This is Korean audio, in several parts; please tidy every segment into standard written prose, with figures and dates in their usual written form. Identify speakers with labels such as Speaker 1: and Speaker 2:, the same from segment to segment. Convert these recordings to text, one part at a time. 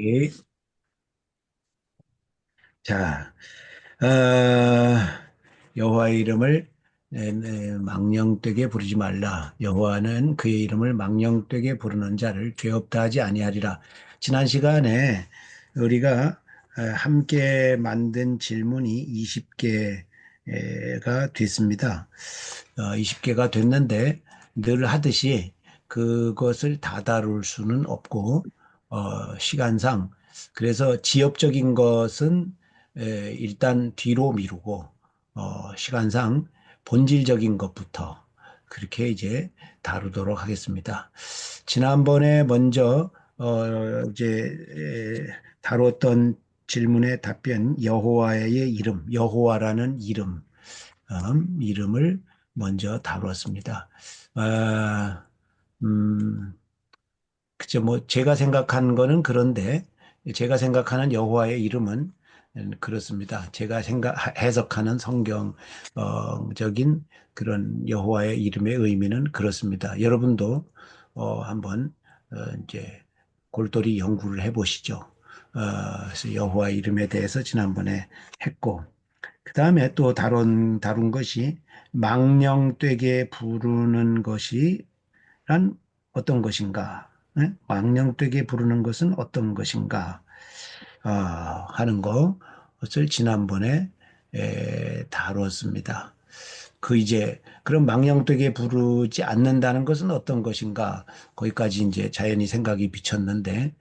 Speaker 1: 예. 자, 여호와의 이름을 망령되게 부르지 말라. 여호와는 그의 이름을 망령되게 부르는 자를 죄 없다 하지 아니하리라. 지난 시간에 우리가 함께 만든 질문이 20개가 됐습니다. 20개가 됐는데 늘 하듯이 그것을 다 다룰 수는 없고 시간상 그래서 지엽적인 것은 일단 뒤로 미루고 시간상 본질적인 것부터 그렇게 이제 다루도록 하겠습니다. 지난번에 먼저 이제 다뤘던 질문의 답변 여호와의 이름, 여호와라는 이름을 먼저 다루었습니다. 아, 음, 그죠. 뭐, 제가 생각한 거는 그런데, 제가 생각하는 여호와의 이름은 그렇습니다. 제가 해석하는 성경적인 그런 여호와의 이름의 의미는 그렇습니다. 여러분도, 한번, 이제, 골똘히 연구를 해 보시죠. 그래서 여호와 이름에 대해서 지난번에 했고, 그 다음에 또 다룬 것이 망령되게 부르는 것이 란 어떤 것인가? 예? 망령되게 부르는 것은 어떤 것인가? 하는 것을 지난번에 다루었습니다. 그 이제 그런 망령되게 부르지 않는다는 것은 어떤 것인가? 거기까지 이제 자연히 생각이 비쳤는데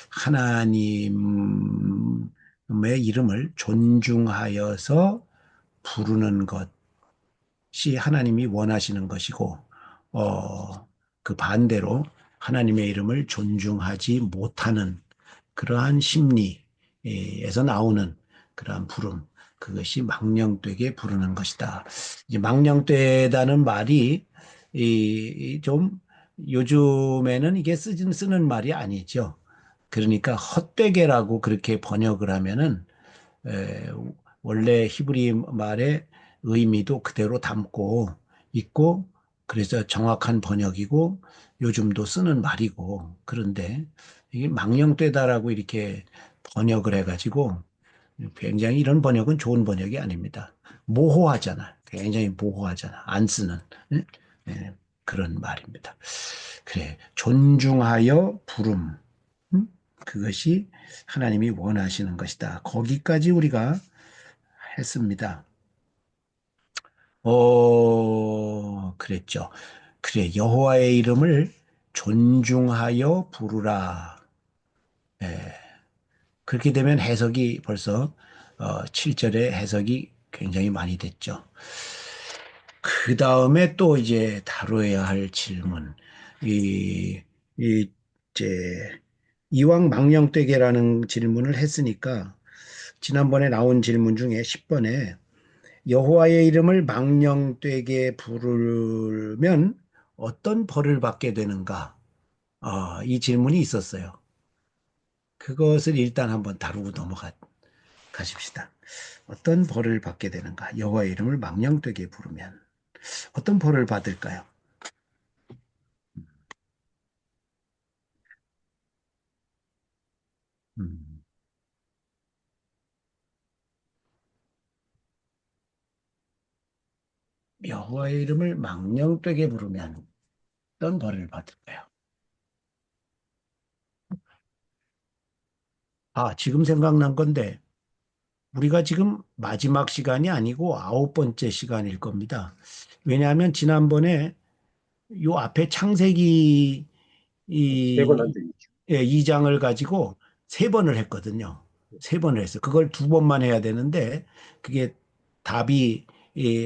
Speaker 1: 하나님의 이름을 존중하여서 부르는 것이 하나님이 원하시는 것이고, 그 반대로 하나님의 이름을 존중하지 못하는 그러한 심리에서 나오는 그러한 부름, 그것이 망령되게 부르는 것이다. 이제 망령되다는 말이 좀 요즘에는 이게 쓰는 말이 아니죠. 그러니까 헛되게라고 그렇게 번역을 하면은 에, 원래 히브리 말의 의미도 그대로 담고 있고 그래서 정확한 번역이고 요즘도 쓰는 말이고 그런데 이게 망령되다라고 이렇게 번역을 해가지고 굉장히 이런 번역은 좋은 번역이 아닙니다. 모호하잖아. 굉장히 모호하잖아. 안 쓰는 예? 예, 그런 말입니다. 그래, 존중하여 부름. 음? 그것이 하나님이 원하시는 것이다. 거기까지 우리가 했습니다. 그랬죠. 그래, 여호와의 이름을 존중하여 부르라. 예, 그렇게 되면 해석이 벌써 7절의 해석이 굉장히 많이 됐죠. 그 다음에 또 이제 다뤄야 할 질문. 이, 이제 이왕 망령되게라는 질문을 했으니까 지난번에 나온 질문 중에 10번에 여호와의 이름을 망령되게 부르면 어떤 벌을 받게 되는가? 이 질문이 있었어요. 그것을 일단 한번 다루고 가십시다. 어떤 벌을 받게 되는가? 여호와의 이름을 망령되게 부르면 어떤 벌을 받을까요? 음, 여호와의 이름을 망령되게 부르면 어떤 벌을 받을까요? 지금 생각난 건데 우리가 지금 마지막 시간이 아니고 9번째 시간일 겁니다. 왜냐하면 지난번에 요 앞에 창세기
Speaker 2: 세 번
Speaker 1: 이,
Speaker 2: 한 적이 있죠.
Speaker 1: 2장을 가지고 세 번을 했거든요. 세 번을 했어요. 그걸 두 번만 해야 되는데 그게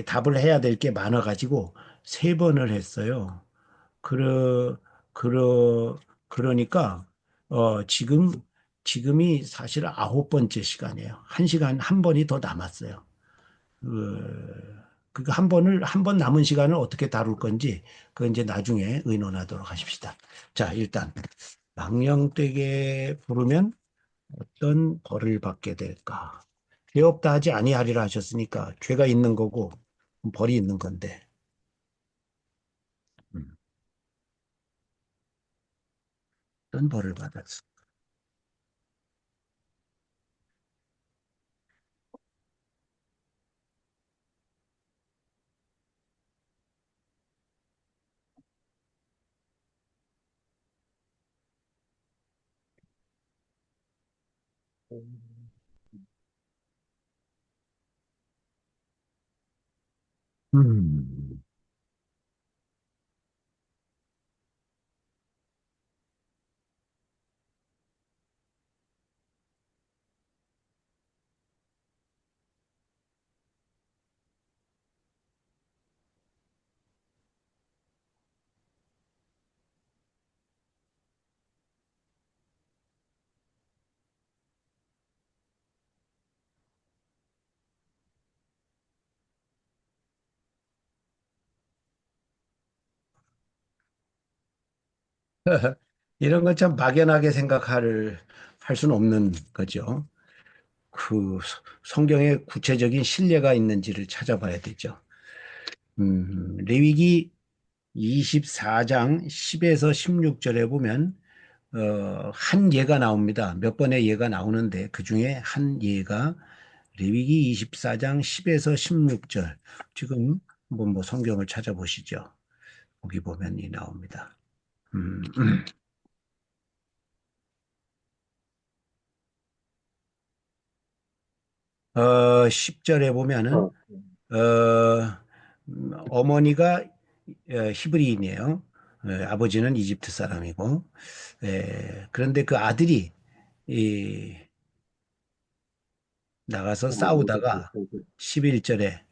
Speaker 1: 답을 해야 될 게 많아가지고 세 번을 했어요. 그러, 그러, 그러니까, 지금이 사실 9번째 시간이에요. 한 시간, 한 번이 더 남았어요. 한 번 남은 시간을 어떻게 다룰 건지, 그건 이제 나중에 의논하도록 하십시다. 자, 일단, 망령되게 부르면 어떤 벌을 받게 될까? 죄 없다 하지 아니하리라 하셨으니까, 죄가 있는 거고, 벌이 있는 건데, 음, 어떤 벌을 받았어? 음. 이런 건 참 막연하게 할 수는 없는 거죠. 성경에 구체적인 신뢰가 있는지를 찾아봐야 되죠. 레위기 24장 10에서 16절에 보면 한 예가 나옵니다. 몇 번의 예가 나오는데 그 중에 한 예가 레위기 24장 10에서 16절. 지금 한번 뭐 성경을 찾아보시죠. 거기 보면 이 나옵니다. 음, 10절에 보면은 어머니가 히브리인이에요. 아버지는 이집트 사람이고, 그런데 그 아들이 이, 나가서 싸우다가 11절에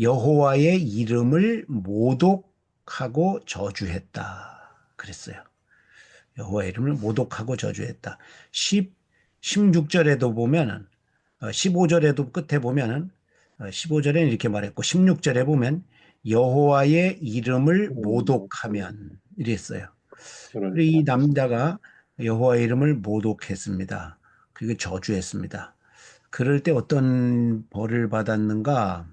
Speaker 1: 여호와의 이름을 모독하고 저주했다. 그랬어요. 여호와의 이름을 모독하고 저주했다. 16절에도 보면은 15절에도 끝에 보면은 15절에는 이렇게 말했고 16절에 보면 여호와의 이름을 모독하면 이랬어요. 그리고 이 남자가 여호와의 이름을 모독했습니다. 그리고 저주했습니다. 그럴 때 어떤 벌을 받았는가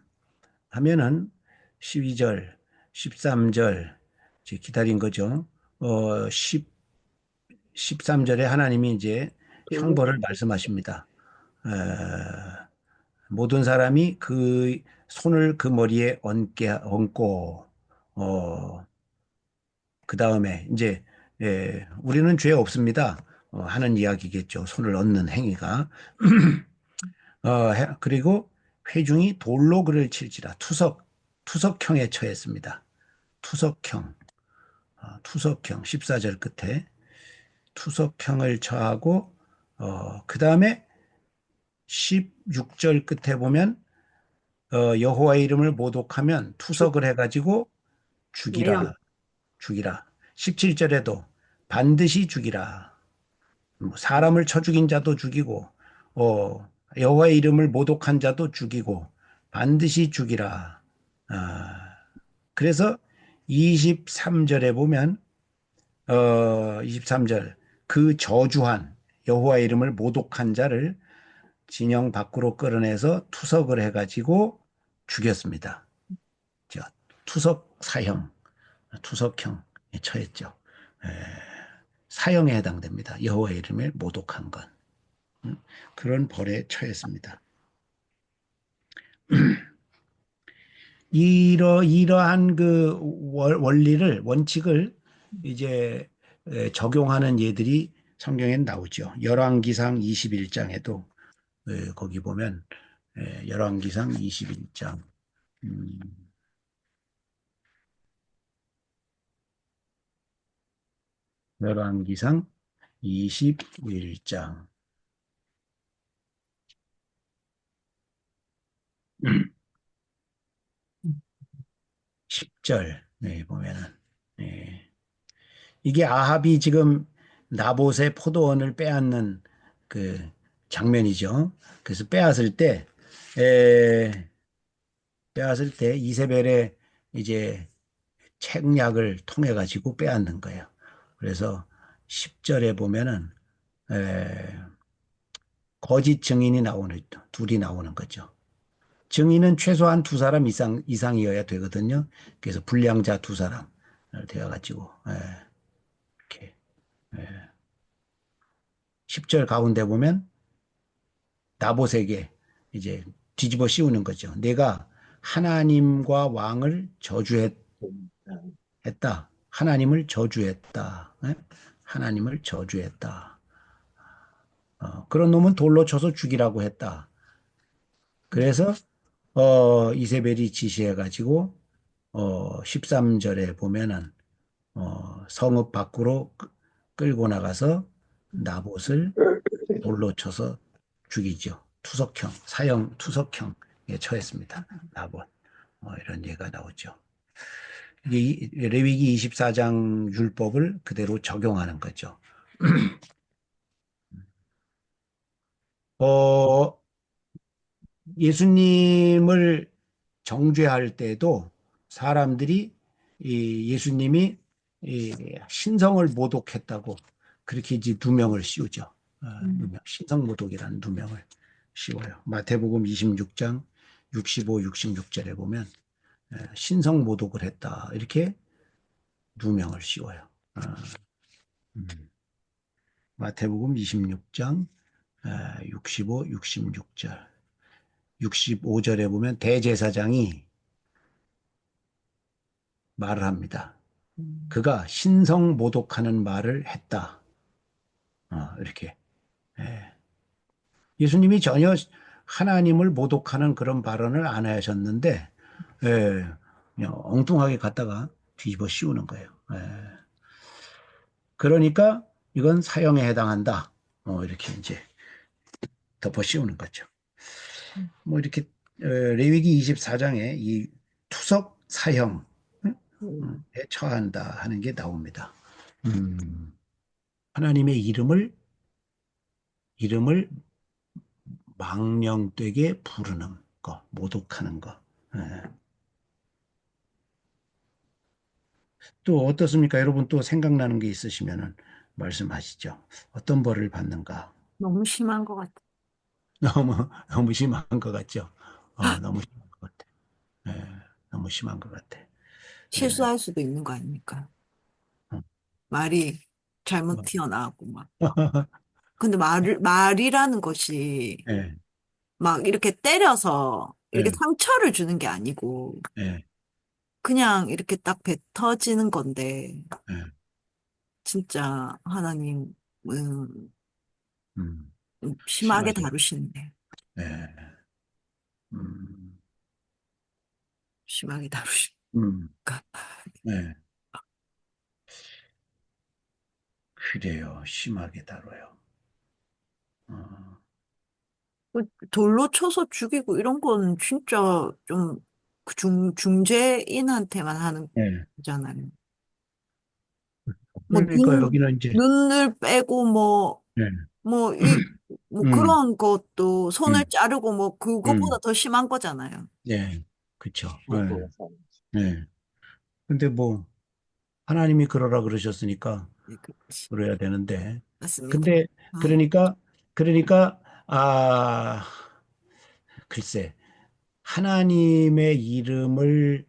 Speaker 1: 하면은 12절, 13절 기다린 거죠. 13절에 하나님이 이제 형벌을 말씀하십니다. 에, 모든 사람이 그 손을 그 머리에 얹고, 그 다음에 이제, 우리는 죄 없습니다. 하는 이야기겠죠. 손을 얹는 행위가. 그리고 회중이 돌로 그를 칠지라 투석형에 처했습니다. 투석형, 투석형, 14절 끝에 투석형을 처하고, 그 다음에 16절 끝에 보면 여호와의 이름을 모독하면 투석을 해가지고
Speaker 2: 매형.
Speaker 1: 죽이라. 17절에도 반드시 죽이라. 뭐 사람을 쳐 죽인 자도 죽이고, 여호와의 이름을 모독한 자도 죽이고, 반드시 죽이라. 아, 그래서 23절에 보면, 23절, 그 저주한 여호와의 이름을 모독한 자를 진영 밖으로 끌어내서 투석을 해가지고 죽였습니다. 자, 투석 사형, 투석형에 처했죠. 에, 사형에 해당됩니다. 여호와의 이름을 모독한 건. 그런 벌에 처했습니다. 이러한 그 원칙을 이제 적용하는 예들이 성경엔 나오죠. 열왕기상 21장에도 거기 보면 열왕기상 21장 음, 열왕기상 21장 10절 보면은 예. 이게 아합이 지금 나봇의 포도원을 빼앗는 그 장면이죠. 그래서 에, 빼앗을 때 이세벨의 이제 책략을 통해 가지고 빼앗는 거예요. 그래서 10절에 보면은 에, 거짓 증인이 둘이 나오는 거죠. 증인은 최소한 두 사람 이상이어야 되거든요. 그래서 불량자 두 사람 되어가지고 이렇게 10절 가운데 보면 나봇에게 이제 뒤집어 씌우는 거죠. 내가 하나님과 왕을 저주했다. 하나님을 저주했다. 하나님을 저주했다. 그런 놈은 돌로 쳐서 죽이라고 했다. 그래서 이세벨이 지시해가지고 13절에 보면은 성읍 밖으로 끌고 나가서 나봇을 돌로 쳐서 죽이죠. 투석형, 사형 투석형에 처했습니다. 나봇. 이런 예가 나오죠. 이게 레위기 24장 율법을 그대로 적용하는 거죠. 어, 예수님을 정죄할 때도 사람들이 이 예수님이 이 신성을 모독했다고 그렇게 이제 누명을 씌우죠. 신성 모독이라는 누명을 씌워요. 마태복음 26장 65, 66절에 보면 신성 모독을 했다 이렇게 누명을 씌워요. 음. 마태복음 26장 65, 66절. 65절에 보면 대제사장이 말을 합니다. 그가 신성 모독하는 말을 했다. 이렇게. 예. 예수님이 전혀 하나님을 모독하는 그런 발언을 안 하셨는데, 예, 그냥 엉뚱하게 갖다가 뒤집어 씌우는 거예요. 예. 그러니까 이건 사형에 해당한다. 이렇게 이제 덮어 씌우는 거죠. 뭐 이렇게 레위기 24장에 이 투석 사형에 처한다 하는 게 나옵니다. 하나님의 이름을 망령되게 부르는 거, 모독하는 거. 예. 또 어떻습니까? 여러분 또 생각나는 게 있으시면은 말씀하시죠. 어떤 벌을 받는가?
Speaker 2: 너무 심한 것 같아.
Speaker 1: 너무 심한 것 같죠? 너무 심한 것 같아. 예, 너무 심한 것 같아. 예.
Speaker 2: 실수할 수도 있는 거 아닙니까?
Speaker 1: 어.
Speaker 2: 말이 잘못
Speaker 1: 뭐.
Speaker 2: 튀어나오고 막. 근데 말이라는 것이
Speaker 1: 예,
Speaker 2: 막 이렇게 때려서 이렇게
Speaker 1: 예,
Speaker 2: 상처를 주는 게 아니고
Speaker 1: 예,
Speaker 2: 그냥 이렇게 딱 뱉어지는 건데
Speaker 1: 예.
Speaker 2: 진짜 하나님
Speaker 1: 음,
Speaker 2: 심하게
Speaker 1: 심하죠.
Speaker 2: 다루시는데
Speaker 1: 예, 음,
Speaker 2: 심하게 다루시니까
Speaker 1: 음, 예. 그래요. 심하게 다뤄요. 어,
Speaker 2: 돌로 쳐서 죽이고 이런 건 진짜 좀 중죄인한테만 하는
Speaker 1: 예.
Speaker 2: 거잖아요. 뭐
Speaker 1: 그러니까 여기는 이제,
Speaker 2: 눈을 빼고
Speaker 1: 예,
Speaker 2: 뭐
Speaker 1: 음,
Speaker 2: 그런 것도 손을
Speaker 1: 음,
Speaker 2: 자르고 뭐 그거보다
Speaker 1: 음,
Speaker 2: 더 심한 거잖아요.
Speaker 1: 예, 그쵸.
Speaker 3: 네.
Speaker 1: 예, 예. 근데 뭐, 하나님이 그러라 그러셨으니까,
Speaker 2: 네, 그렇지.
Speaker 1: 그래야 되는데.
Speaker 2: 맞습니다.
Speaker 1: 근데,
Speaker 2: 아,
Speaker 1: 그러니까, 그러니까, 글쎄, 하나님의 이름을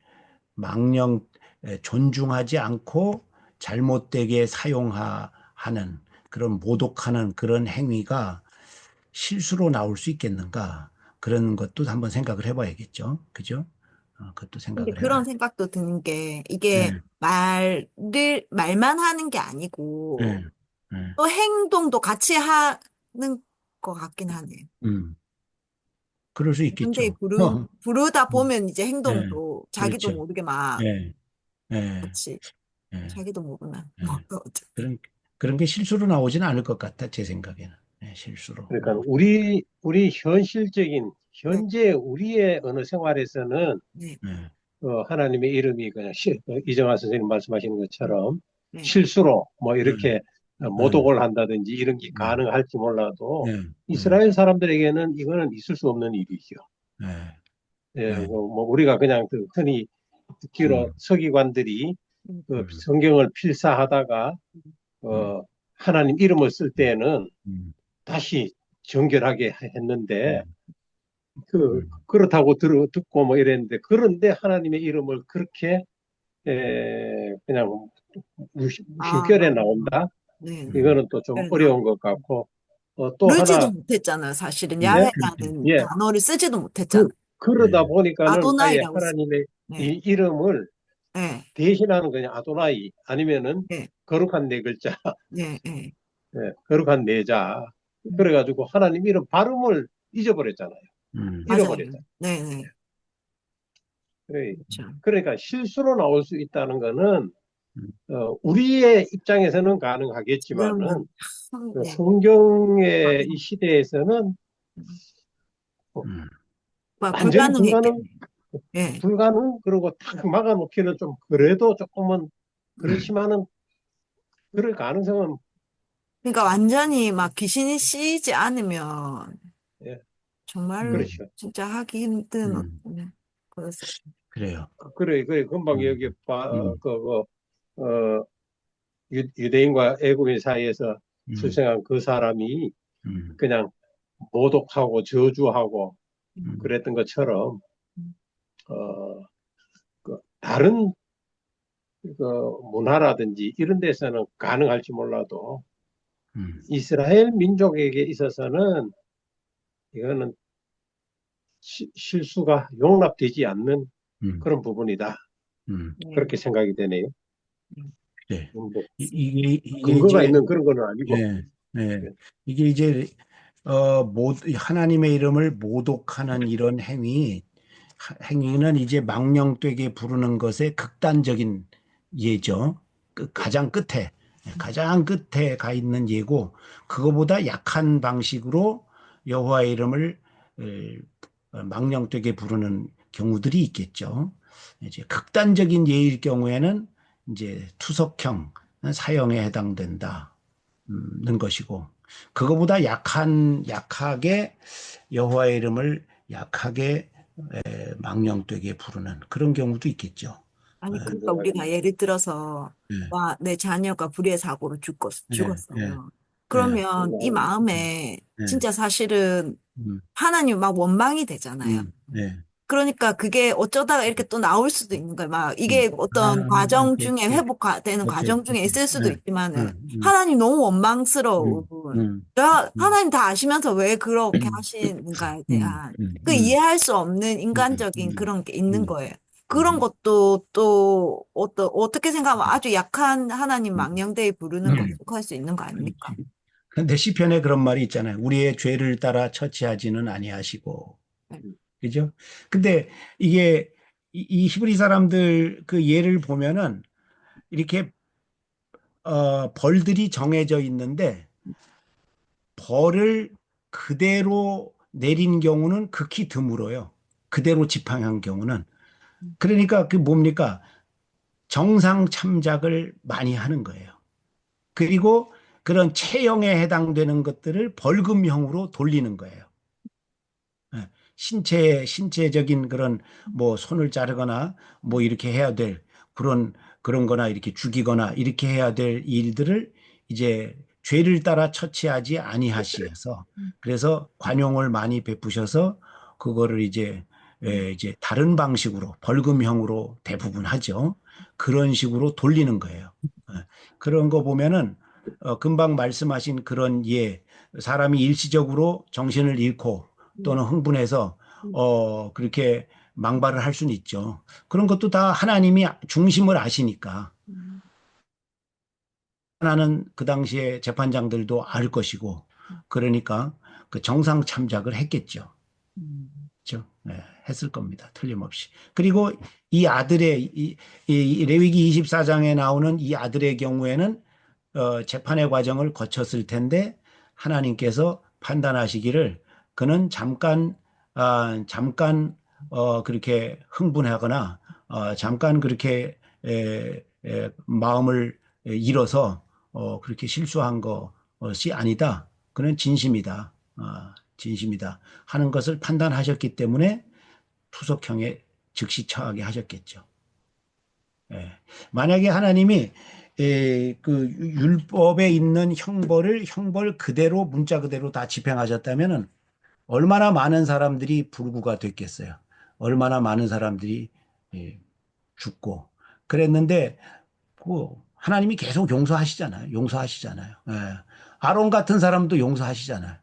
Speaker 1: 망령, 존중하지 않고 잘못되게 사용하는 그런 모독하는 그런 행위가 실수로 나올 수 있겠는가? 그런 것도 한번 생각을 해봐야겠죠. 그죠? 그것도
Speaker 2: 근데
Speaker 1: 생각을
Speaker 2: 그런
Speaker 1: 해봐야.
Speaker 2: 생각도 드는 게 이게
Speaker 1: 네,
Speaker 2: 말만 하는 게
Speaker 1: 네,
Speaker 2: 아니고
Speaker 1: 네.
Speaker 2: 또 행동도 같이 하는 것 같긴 하네요.
Speaker 1: 음, 그럴 수
Speaker 2: 근데
Speaker 1: 있겠죠.
Speaker 2: 부르다
Speaker 1: 음,
Speaker 2: 보면 이제
Speaker 1: 네,
Speaker 2: 행동도 자기도
Speaker 1: 그렇죠.
Speaker 2: 모르게 막
Speaker 1: 네, 네,
Speaker 2: 그렇지.
Speaker 1: 네,
Speaker 2: 자기도 모르나. 뭐
Speaker 1: 네.
Speaker 2: 어쨌든.
Speaker 1: 그런 게 실수로 나오지는 않을 것 같아, 제 생각에는. 네, 실수로
Speaker 3: 그러니까
Speaker 1: 나오지.
Speaker 3: 우리 현실적인
Speaker 2: 네,
Speaker 3: 현재 우리의 어느 생활에서는
Speaker 2: 네,
Speaker 1: 네,
Speaker 3: 하나님의 이름이 그냥 이정화 선생님 말씀하시는 것처럼
Speaker 2: 네.
Speaker 3: 실수로 뭐
Speaker 1: 네,
Speaker 3: 이렇게
Speaker 1: 네,
Speaker 3: 모독을 한다든지 이런 게
Speaker 1: 네,
Speaker 3: 가능할지 몰라도
Speaker 1: 네, 네,
Speaker 3: 이스라엘 사람들에게는 이거는 있을 수 없는 일이죠.
Speaker 1: 네,
Speaker 3: 예,
Speaker 1: 네.
Speaker 3: 뭐 우리가 그냥 그 흔히 듣기로
Speaker 1: 음,
Speaker 3: 서기관들이
Speaker 2: 음,
Speaker 3: 그
Speaker 1: 음,
Speaker 3: 성경을 필사하다가
Speaker 1: 음,
Speaker 3: 하나님 이름을 쓸 때는
Speaker 1: 음,
Speaker 3: 다시 정결하게 했는데
Speaker 1: 음, 음,
Speaker 3: 그렇다고 듣고 뭐 이랬는데 그런데 하나님의 이름을 그렇게 그냥
Speaker 2: 아,
Speaker 3: 무심결에 나온다?
Speaker 2: 네, 네.
Speaker 1: 음.
Speaker 3: 이거는 또 좀
Speaker 2: 그래, 나
Speaker 3: 어려운 것 같고 또
Speaker 2: 부르지도
Speaker 3: 하나
Speaker 2: 못했잖아요. 사실은
Speaker 3: 예,
Speaker 1: 그렇지.
Speaker 2: 야훼라는
Speaker 3: 예,
Speaker 2: 단어를 쓰지도 못했잖아요.
Speaker 3: 그 그러다
Speaker 1: 네,
Speaker 3: 보니까는 아예
Speaker 2: 아도나이라고 써.
Speaker 3: 하나님의
Speaker 2: 네,
Speaker 3: 이 이름을
Speaker 2: 네,
Speaker 3: 대신하는 그냥 아도나이 아니면은
Speaker 2: 네,
Speaker 3: 거룩한 네 글자,
Speaker 2: 네, 네.
Speaker 3: 예, 거룩한 네 자. 그래가지고 하나님 이름 발음을 잊어버렸잖아요.
Speaker 2: 맞아요.
Speaker 3: 잃어버렸잖아요.
Speaker 2: 네네.
Speaker 3: 그래-
Speaker 2: 그렇죠.
Speaker 3: 그러니까 실수로 나올 수 있다는 거는
Speaker 1: 음,
Speaker 3: 우리의 입장에서는
Speaker 2: 지금은
Speaker 3: 가능하겠지만은 그
Speaker 2: 네.
Speaker 3: 성경의 이 시대에서는 뭐
Speaker 1: 음,
Speaker 2: 막
Speaker 3: 완전히 불가능,
Speaker 2: 불가능했겠네. 예.
Speaker 3: 그리고 탁 막아놓기는 좀 그래도 조금은 그렇지만은 그럴 가능성은
Speaker 2: 그러니까 완전히 막 귀신이 씌이지 않으면
Speaker 3: 예,
Speaker 2: 정말로
Speaker 1: 음,
Speaker 3: 그렇죠.
Speaker 2: 진짜 하기 힘든
Speaker 1: 음,
Speaker 2: 그래서
Speaker 1: 그래요.
Speaker 3: 그래 금방
Speaker 1: 음,
Speaker 3: 여기
Speaker 1: 음,
Speaker 3: 유대인과 애국인 사이에서
Speaker 1: 음,
Speaker 3: 출생한 그 사람이
Speaker 1: 음,
Speaker 3: 그냥 모독하고 저주하고
Speaker 1: 음,
Speaker 3: 그랬던 것처럼 어, 다른 그 문화라든지 이런 데서는 가능할지 몰라도
Speaker 1: 음,
Speaker 3: 이스라엘 민족에게 있어서는 이거는 실수가 용납되지 않는
Speaker 1: 음,
Speaker 3: 그런 부분이다.
Speaker 1: 음.
Speaker 2: 네.
Speaker 3: 그렇게 생각이 되네요.
Speaker 1: 네.
Speaker 3: 뭐
Speaker 1: 이게
Speaker 3: 근거가
Speaker 1: 이제,
Speaker 3: 있는 그런 거는 아니고.
Speaker 1: 네, 네.
Speaker 3: 예.
Speaker 1: 이게 이제, 하나님의 이름을 모독하는 이런 행위는 이제 망령되게 부르는 것의 극단적인 예죠. 가장 끝에 가 있는 예고, 그거보다 약한 방식으로 여호와의 이름을 망령되게 부르는 경우들이 있겠죠. 이제 극단적인 예일 경우에는 이제 투석형 사형에 해당된다는 것이고, 그거보다 약하게 여호와의 이름을 약하게 망령되게 부르는 그런 경우도 있겠죠. 예,
Speaker 2: 아니,
Speaker 3: 그런
Speaker 2: 그러니까
Speaker 3: 생각이
Speaker 2: 우리가 예를 들어서,
Speaker 1: 예,
Speaker 2: 와, 내 자녀가 불의의 사고로
Speaker 1: 예, 예,
Speaker 2: 죽었어요.
Speaker 1: 예,
Speaker 2: 그러면 이 마음에
Speaker 1: 예,
Speaker 2: 진짜 사실은
Speaker 1: 음,
Speaker 2: 하나님 막 원망이 되잖아요.
Speaker 1: 예,
Speaker 2: 그러니까 그게 어쩌다가 이렇게 또 나올 수도 있는 거예요. 막 이게 어떤
Speaker 1: 아,
Speaker 2: 과정 중에
Speaker 1: 그렇지,
Speaker 2: 회복되는
Speaker 1: 그렇지,
Speaker 2: 과정 중에
Speaker 1: 그렇지.
Speaker 2: 있을 수도
Speaker 1: 예,
Speaker 2: 있지만은
Speaker 1: 음,
Speaker 2: 하나님 너무 원망스러운
Speaker 1: 음, 음, 음,
Speaker 2: 하나님 다 아시면서 왜 그렇게
Speaker 1: 음,
Speaker 2: 하시는가에
Speaker 1: 음,
Speaker 2: 대한
Speaker 1: 음,
Speaker 2: 그
Speaker 1: 음,
Speaker 2: 이해할 수 없는
Speaker 1: 음,
Speaker 2: 인간적인
Speaker 1: 음,
Speaker 2: 그런 게 있는
Speaker 1: 음,
Speaker 2: 거예요. 그런
Speaker 1: 음,
Speaker 2: 것도 또 어떻게 생각하면 아주 약한 하나님
Speaker 1: 음,
Speaker 2: 망령되이 부르는 거
Speaker 1: 음.
Speaker 2: 속할 수 있는 거 아닙니까?
Speaker 1: 그렇지. 그런데 시편에 그런 말이 있잖아요. 우리의 죄를 따라 처치하지는 아니하시고.
Speaker 2: 네.
Speaker 1: 그죠? 근데 이게 이 히브리 사람들 그 예를 보면은 이렇게 벌들이 정해져 있는데 벌을 그대로 내린 경우는 극히 드물어요. 그대로 집행한 경우는. 그러니까 그 뭡니까? 정상 참작을 많이 하는 거예요. 그리고 그런 체형에 해당되는 것들을 벌금형으로 돌리는 거예요. 예, 신체적인 그런 뭐 손을 자르거나 뭐 이렇게 해야 될 그런 거나 이렇게 죽이거나 이렇게 해야 될 일들을 이제 죄를 따라 처치하지 아니하시어서 그래서 관용을 많이 베푸셔서 그거를 이제 다른 방식으로 벌금형으로 대부분 하죠. 그런 식으로 돌리는 거예요. 예, 그런 거 보면은 금방 말씀하신 그런 사람이 일시적으로 정신을 잃고 또는 흥분해서 그렇게 망발을 할 수는 있죠. 그런 것도 다 하나님이 중심을 아시니까 하나는 그 당시에 재판장들도 알 것이고 그러니까 그 정상 참작을 했겠죠. 그렇죠? 네, 했을 겁니다. 틀림없이. 그리고 이 아들의 이 레위기 24장에 나오는 이 아들의 경우에는 재판의 과정을 거쳤을 텐데 하나님께서 판단하시기를 그는 잠깐 그렇게 흥분하거나 잠깐 그렇게 마음을 잃어서 그렇게 실수한 것이 아니다. 그는 진심이다. 진심이다. 하는 것을 판단하셨기 때문에 투석형에 즉시 처하게 하셨겠죠. 예. 만약에 하나님이 그 율법에 있는 형벌 그대로 문자 그대로 다 집행하셨다면은 얼마나 많은 사람들이 불구가 됐겠어요. 얼마나 많은 사람들이 예, 죽고 그랬는데 그 하나님이 계속 용서하시잖아요. 용서하시잖아요. 예. 아론 같은 사람도 용서하시잖아요.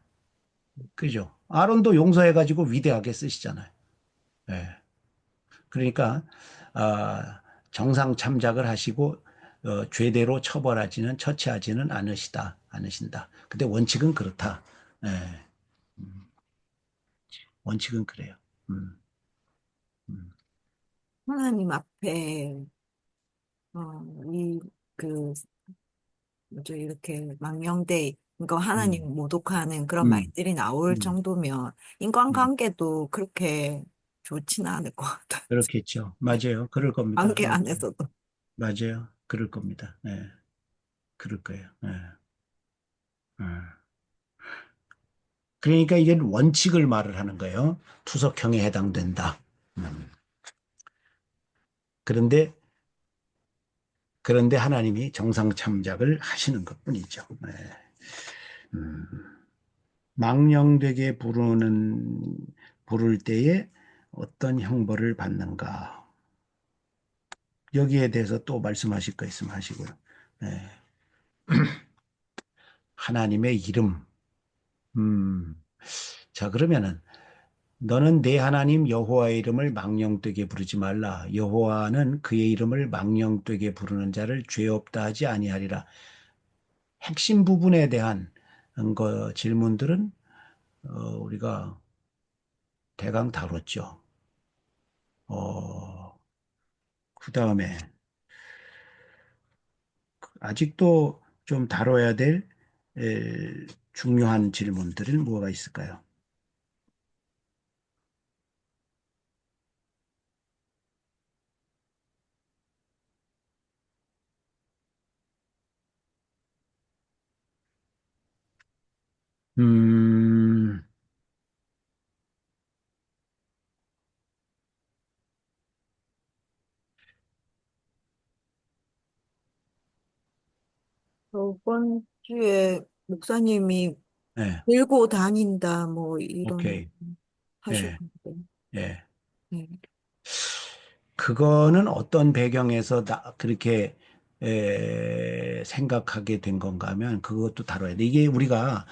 Speaker 1: 그죠? 아론도 용서해가지고 위대하게 쓰시잖아요. 예. 그러니까 정상 참작을 하시고 죄대로 처치하지는 않으신다. 근데 원칙은 그렇다. 예. 음, 원칙은 그래요. 음, 음,
Speaker 2: 하나님 앞에, 그, 뭐죠, 이렇게 망령되, 그러니까
Speaker 1: 음,
Speaker 2: 하나님 모독하는 그런
Speaker 1: 음,
Speaker 2: 말들이 나올
Speaker 1: 음,
Speaker 2: 정도면
Speaker 1: 음.
Speaker 2: 인간관계도 그렇게 좋지는 않을 것 같아요.
Speaker 1: 그렇겠죠. 맞아요. 그럴 겁니다.
Speaker 2: 관계 안에서도.
Speaker 1: 맞아요. 그럴 겁니다. 예. 그럴 거예요. 예. 예. 그러니까 이게 원칙을 말을 하는 거예요. 투석형에 해당된다. 음. 그런데 그런데 하나님이 정상 참작을 하시는 것뿐이죠. 네. 음. 망령되게 부를 때에 어떤 형벌을 받는가? 여기에 대해서 또 말씀하실 거 있으면 하시고요. 네. 하나님의 이름. 음. 자, 그러면은 너는 내 하나님 여호와의 이름을 망령되게 부르지 말라. 여호와는 그의 이름을 망령되게 부르는 자를 죄 없다 하지 아니하리라. 핵심 부분에 대한 질문들은 우리가 대강 다뤘죠. 그 다음에 아직도 좀 다뤄야 될 중요한 질문들은 뭐가 있을까요? 음,
Speaker 2: 저번 주에 목사님이
Speaker 1: 네,
Speaker 2: 들고 다닌다, 뭐, 이런,
Speaker 1: 오케이. 예,
Speaker 2: 하셨는데.
Speaker 1: 예.
Speaker 2: 네.
Speaker 1: 그거는 어떤 배경에서 그렇게 생각하게 된 건가 하면 그것도 다뤄야 돼. 이게
Speaker 2: 음,
Speaker 1: 우리가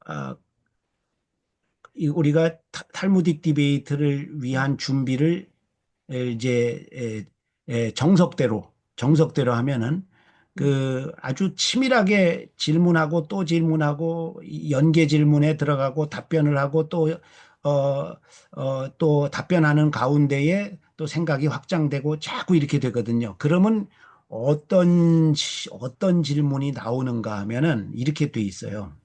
Speaker 1: 아, 우리가 탈무딕 디베이트를 위한 준비를 이제 정석대로 하면은
Speaker 2: 음,
Speaker 1: 그 아주 치밀하게 질문하고 또 질문하고 연계 질문에 들어가고 답변을 하고 또 답변하는 가운데에 또 생각이 확장되고 자꾸 이렇게 되거든요. 그러면 어떤 질문이 나오는가 하면은 이렇게 돼 있어요.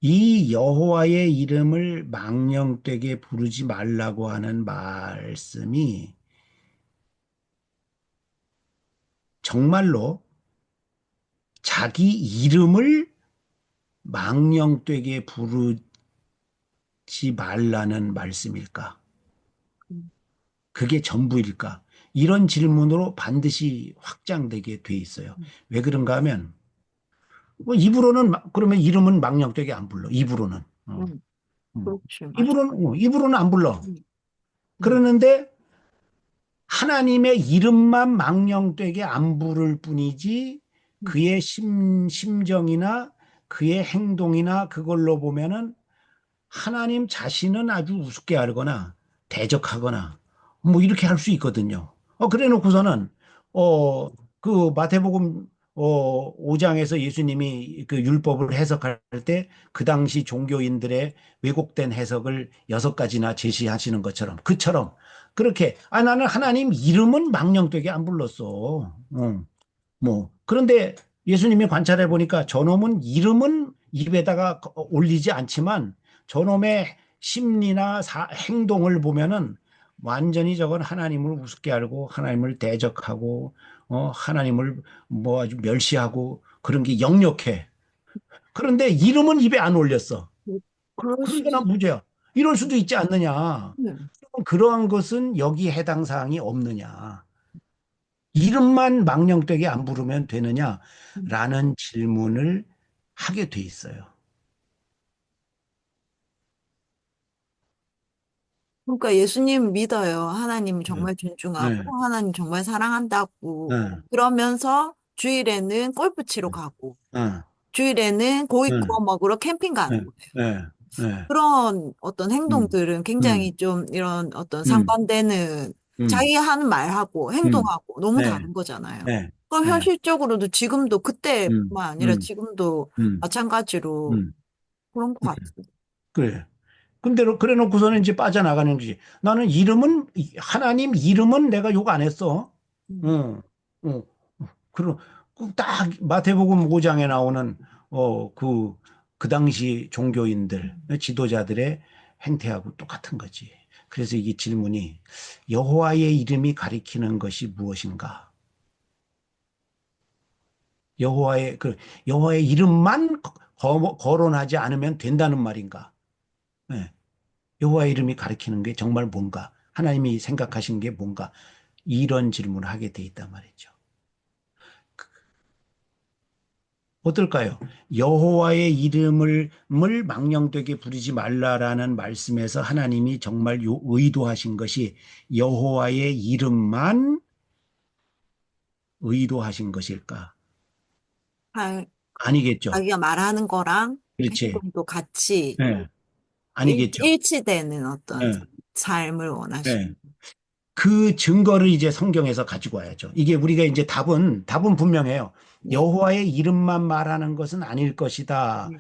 Speaker 1: 이 여호와의 이름을 망령되게 부르지 말라고 하는 말씀이 정말로 자기 이름을 망령되게 부르지 말라는 말씀일까?
Speaker 2: 음,
Speaker 1: 그게 전부일까? 이런 질문으로 반드시 확장되게 돼 있어요.
Speaker 2: 음,
Speaker 1: 왜 그런가 하면 뭐 입으로는 그러면 이름은 망령되게 안 불러. 입으로는.
Speaker 2: 음, 그렇지, 맞아.
Speaker 1: 입으로는 안 불러.
Speaker 2: 음, 음,
Speaker 1: 그러는데 하나님의 이름만 망령되게 안 부를 뿐이지
Speaker 2: 음,
Speaker 1: 그의 심정이나 그의 행동이나 그걸로 보면은 하나님 자신은 아주 우습게 알거나 대적하거나 뭐 이렇게 할 수 있거든요. 그래 놓고서는 어, 그 마태복음 5장에서 예수님이 그 율법을 해석할 때 그 당시 종교인들의 왜곡된 해석을 6가지나 제시하시는 것처럼 그처럼 그렇게 나는 하나님 이름은 망령되게 안 불렀어. 그런데 예수님이 관찰해 보니까 저놈은 이름은 입에다가 올리지 않지만 저놈의 심리나 행동을 보면은 완전히 저건 하나님을 우습게 알고 하나님을 대적하고 하나님을 뭐 아주 멸시하고 그런 게 역력해. 그런데 이름은 입에 안 올렸어.
Speaker 2: 그럴 수
Speaker 1: 그러니까
Speaker 2: 있어.
Speaker 1: 난 무죄야. 이럴 수도 있지 않느냐.
Speaker 2: 네.
Speaker 1: 그러한 것은 여기 해당 사항이 없느냐. 이름만 망령되게 안 부르면
Speaker 2: 음.
Speaker 1: 되느냐라는 질문을 하게 돼 있어요.
Speaker 2: 그러니까 예수님 믿어요. 하나님
Speaker 1: 네,
Speaker 2: 정말
Speaker 1: 네,
Speaker 2: 존중하고, 하나님 정말 사랑한다고.
Speaker 1: 네,
Speaker 2: 그러면서 주일에는 골프 치러
Speaker 1: 네,
Speaker 2: 가고,
Speaker 1: 네,
Speaker 2: 주일에는 고기
Speaker 1: 네,
Speaker 2: 구워 먹으러 캠핑 가는
Speaker 1: 네,
Speaker 2: 거예요.
Speaker 1: 네, 네.
Speaker 2: 그런 어떤 행동들은
Speaker 1: 음,
Speaker 2: 굉장히 좀 이런 어떤
Speaker 1: 음,
Speaker 2: 상반되는
Speaker 1: 음,
Speaker 2: 자기 하는 말하고
Speaker 1: 음,
Speaker 2: 행동하고 너무
Speaker 1: 네,
Speaker 2: 다른 거잖아요.
Speaker 1: 네. 예.
Speaker 2: 현실적으로도 지금도
Speaker 1: 음,
Speaker 2: 그때뿐만 아니라
Speaker 1: 음,
Speaker 2: 지금도
Speaker 1: 음,
Speaker 2: 마찬가지로
Speaker 1: 음.
Speaker 2: 그런 것
Speaker 1: 음.
Speaker 2: 같은데.
Speaker 1: 그래. 근데 그래 놓고서는 이제 빠져나가는 거지. 나는 하나님 이름은 내가 욕 안 했어.
Speaker 2: 음,
Speaker 1: 응, 응. 그럼 딱 마태복음 5장에 나오는 그 당시 종교인들,
Speaker 2: 음.
Speaker 1: 지도자들의 행태하고 똑같은 거지. 그래서 이게 질문이 여호와의 이름이 가리키는 것이 무엇인가? 여호와의 이름만 거론하지 않으면 된다는 말인가? 예. 여호와의 이름이 가리키는 게 정말 뭔가? 하나님이 생각하신 게 뭔가? 이런 질문을 하게 돼 있단 말이죠. 어떨까요? 여호와의 이름을 망령되게 부르지 말라라는 말씀에서 하나님이 정말 의도하신 것이 여호와의 이름만 의도하신 것일까?
Speaker 2: 자-
Speaker 1: 아니겠죠.
Speaker 2: 자기가 말하는 거랑
Speaker 1: 그렇지.
Speaker 2: 행동도 같이
Speaker 1: 예. 아니겠죠.
Speaker 2: 일치되는 어떤
Speaker 1: 예.
Speaker 2: 삶을 원하시고.
Speaker 1: 예. 그 증거를 이제 성경에서 가지고 와야죠. 이게 우리가 이제 답은 분명해요.
Speaker 2: 네.
Speaker 1: 여호와의 이름만 말하는 것은 아닐 것이다.
Speaker 2: 네.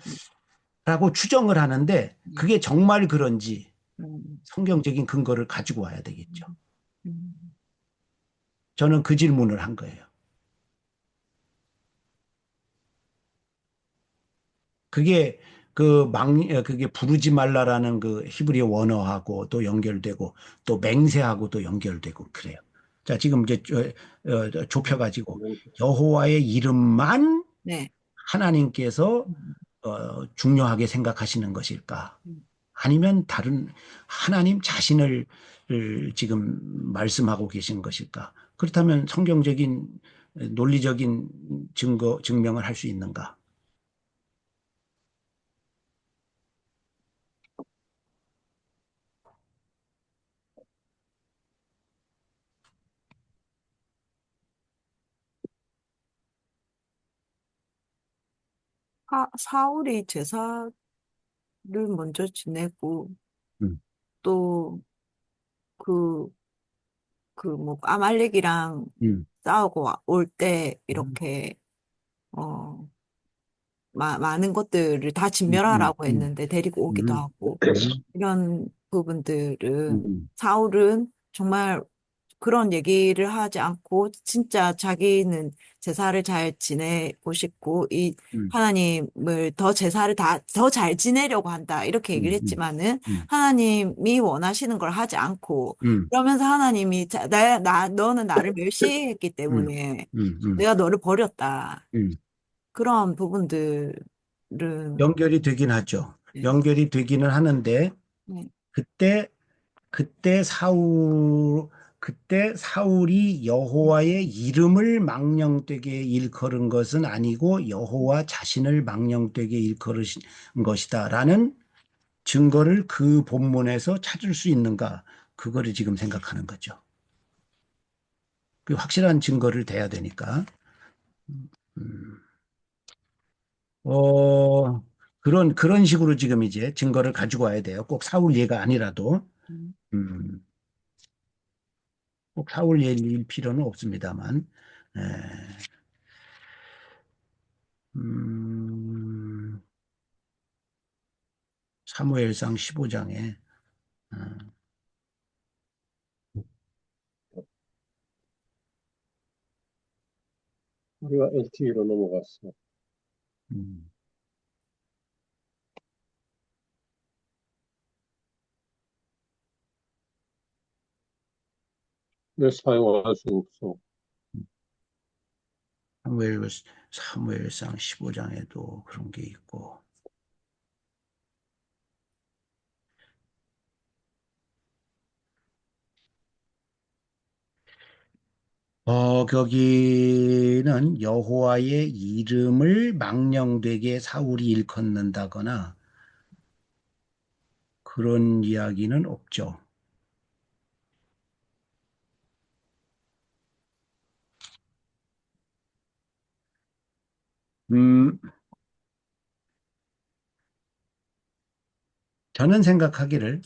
Speaker 1: 라고 추정을 하는데
Speaker 2: 네.
Speaker 1: 그게 정말 그런지
Speaker 2: 음,
Speaker 1: 성경적인 근거를 가지고 와야 되겠죠.
Speaker 2: 음.
Speaker 1: 저는 그 질문을 한 거예요. 그게 그게 부르지 말라라는 그 히브리 원어하고 또 연결되고 또 맹세하고도 연결되고 그래요. 자, 지금 이제 좁혀가지고 여호와의 이름만
Speaker 2: 네.
Speaker 1: 하나님께서
Speaker 2: 음,
Speaker 1: 중요하게 생각하시는 것일까?
Speaker 2: 음.
Speaker 1: 아니면 다른 하나님 자신을 지금 말씀하고 계신 것일까? 그렇다면 성경적인 논리적인 증명을 할 수 있는가?
Speaker 2: 사울이 제사를 먼저 지내고
Speaker 1: 음,
Speaker 2: 또 그 뭐 아말렉이랑
Speaker 1: 음,
Speaker 2: 싸우고 올 때
Speaker 1: 음,
Speaker 2: 이렇게 많은 것들을 다
Speaker 1: 음, 음,
Speaker 2: 진멸하라고
Speaker 1: 음,
Speaker 2: 했는데 데리고 오기도
Speaker 1: 음,
Speaker 2: 하고
Speaker 1: 음,
Speaker 2: 이런 부분들은
Speaker 1: 음,
Speaker 2: 사울은 정말 그런 얘기를 하지 않고 진짜 자기는 제사를 잘 지내고 싶고 이
Speaker 1: 음,
Speaker 2: 하나님을 더 제사를 더 잘 지내려고 한다 이렇게 얘기를
Speaker 1: 음,
Speaker 2: 했지만은
Speaker 1: 음,
Speaker 2: 하나님이 원하시는 걸 하지 않고
Speaker 1: 음,
Speaker 2: 그러면서 하나님이 너는 나를 멸시했기
Speaker 1: 음,
Speaker 2: 때문에
Speaker 1: 음,
Speaker 2: 내가 너를 버렸다.
Speaker 1: 음.
Speaker 2: 그런 부분들은
Speaker 1: 연결이 되긴 하죠.
Speaker 2: 네,
Speaker 1: 연결이 되기는 하는데
Speaker 2: 네,
Speaker 1: 그때 그때 사울이 여호와의 이름을 망령되게 일컬은 것은 아니고 여호와 자신을 망령되게 일컬은 것이다라는 증거를 그 본문에서 찾을 수 있는가? 그거를 지금 생각하는 거죠. 그 확실한 증거를 대야 되니까. 음, 어, 그런 식으로 지금 이제 증거를 가지고 와야 돼요. 꼭 사울 예가 아니라도.
Speaker 2: 음,
Speaker 1: 음, 꼭 사울 예일 필요는 없습니다만. 에, 음, 사무엘상 15장에
Speaker 3: 우리가 LTE로 넘어갔어.
Speaker 1: 음,
Speaker 3: 왜 사용할 수 없어?
Speaker 1: 사무엘, 사무엘상 15장에도 그런 게 있고. 거기는 여호와의 이름을 망령되게 사울이 일컫는다거나 그런 이야기는 없죠. 음, 저는 생각하기를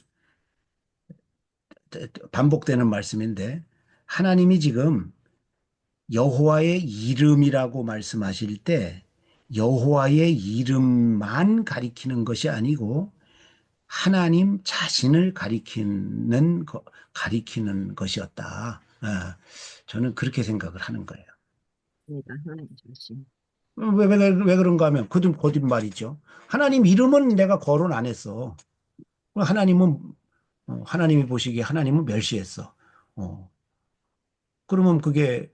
Speaker 1: 반복되는 말씀인데 하나님이 지금 여호와의 이름이라고 말씀하실 때 여호와의 이름만 가리키는 것이 아니고 하나님 자신을 가리키는 것이었다. 저는 그렇게 생각을 하는 거예요.
Speaker 2: 내가 하나님 자신.
Speaker 1: 왜 그런가 하면 그든 거짓말이죠. 하나님 이름은 내가 거론 안 했어. 하나님은 하나님이 보시기에 하나님은 멸시했어. 어, 그러면 그게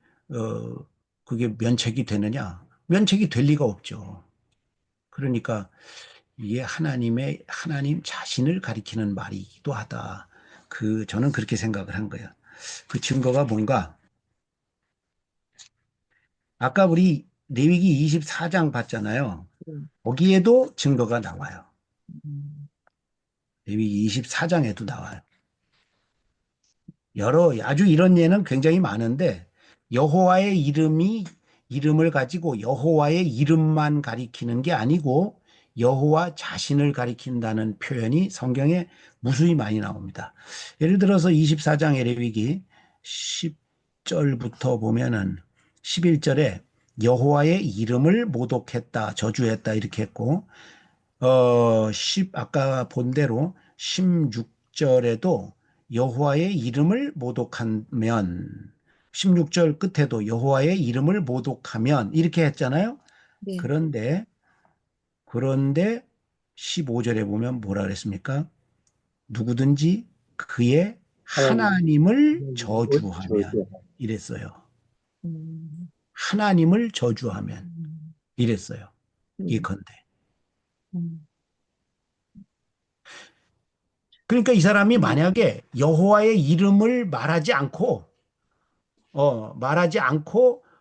Speaker 1: 면책이 되느냐? 면책이 될 리가 없죠. 그러니까 이게 하나님 자신을 가리키는 말이기도 하다. 저는 그렇게 생각을 한 거예요. 그 증거가 뭔가? 아까 우리 레위기 24장 봤잖아요.
Speaker 2: 음,
Speaker 1: 거기에도 증거가 나와요.
Speaker 2: 음,
Speaker 1: 레위기 24장에도 나와요. 아주 이런 예는 굉장히 많은데 여호와의 이름을 가지고 여호와의 이름만 가리키는 게 아니고 여호와 자신을 가리킨다는 표현이 성경에 무수히 많이 나옵니다. 예를 들어서 24장 레위기 10절부터 보면은 11절에 여호와의 이름을 모독했다, 저주했다 이렇게 했고 아까 본 대로 16절에도 여호와의 이름을 모독하면 16절 끝에도 여호와의 이름을 모독하면 이렇게 했잖아요.
Speaker 2: 네.
Speaker 1: 그런데 그런데 15절에 보면 뭐라 그랬습니까? 누구든지 그의 하나님을 저주하면
Speaker 3: 저주.
Speaker 1: 이랬어요.
Speaker 2: 음,
Speaker 1: 하나님을 저주하면
Speaker 2: 음,
Speaker 1: 이랬어요.
Speaker 2: 음,
Speaker 1: 예컨대.
Speaker 2: 음,
Speaker 1: 그러니까 이 사람이 만약에 여호와의 이름을 말하지 않고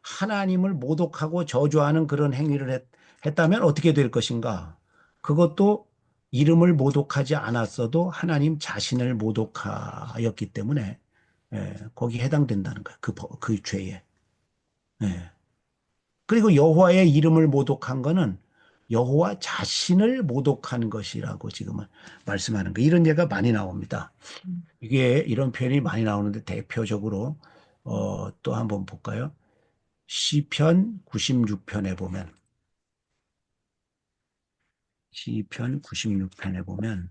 Speaker 1: 하나님을 모독하고 저주하는 그런 행위를 했다면 어떻게 될 것인가? 그것도 이름을 모독하지 않았어도 하나님 자신을 모독하였기 때문에 거기에 해당된다는 거예요. 그 죄에. 예. 그리고 여호와의 이름을 모독한 거는 여호와 자신을 모독한 것이라고 지금은 말씀하는 거예요. 이런 예가 많이 나옵니다.
Speaker 2: 음,
Speaker 1: 이런 표현이 많이 나오는데 대표적으로 또 한번 볼까요? 시편 96편에 보면 시편 96편에 보면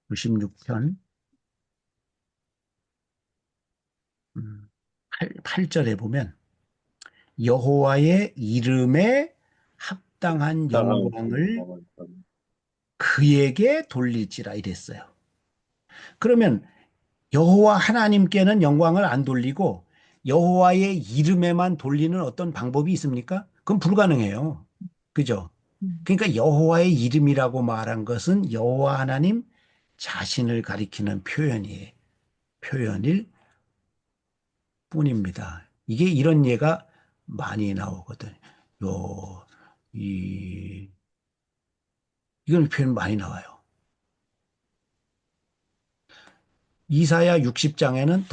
Speaker 1: 96편 8절에 보면 여호와의 이름에 합당한
Speaker 3: 당한
Speaker 1: 영광을 그에게 돌릴지라 이랬어요. 그러면 여호와 하나님께는 영광을 안 돌리고 여호와의 이름에만 돌리는 어떤 방법이 있습니까? 그건 불가능해요. 그죠?
Speaker 2: 음,
Speaker 1: 그러니까 여호와의 이름이라고 말한 것은 여호와 하나님 자신을 가리키는 표현일 뿐입니다. 이게 이런 예가 많이 나오거든. 요, 이, 이런 표현 많이 나와요. 이사야 60장에는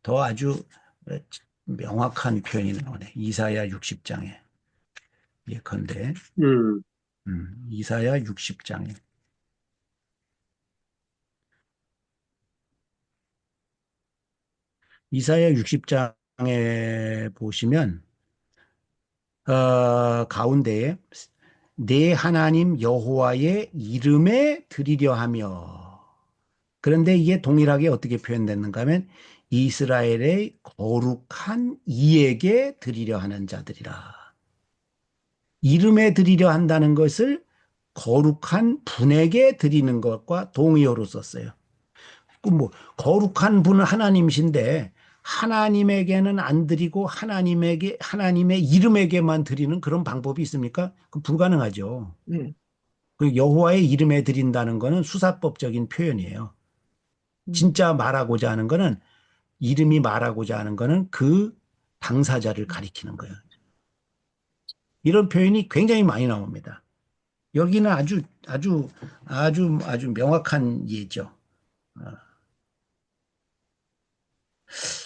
Speaker 1: 더 아주 명확한 표현이 나오네. 이사야 60장에. 예컨대,
Speaker 3: 음,
Speaker 1: 이사야 60장에. 이사야 60장에 보시면, 가운데에 내 하나님 여호와의 이름에 드리려 하며, 그런데 이게 동일하게 어떻게 표현됐는가 하면, 이스라엘의 거룩한 이에게 드리려 하는 자들이라. 이름에 드리려 한다는 것을 거룩한 분에게 드리는 것과 동의어로 썼어요. 거룩한 분은 하나님이신데 하나님에게는 안 드리고 하나님의 이름에게만 드리는 그런 방법이 있습니까? 그 불가능하죠.
Speaker 2: 네.
Speaker 1: 그 여호와의 이름에 드린다는 것은 수사법적인 표현이에요.
Speaker 2: 음,
Speaker 1: 진짜 말하고자 하는 것은 이름이 말하고자 하는 것은 그 당사자를 가리키는 거예요. 이런 표현이 굉장히 많이 나옵니다. 여기는 아주 명확한 예죠.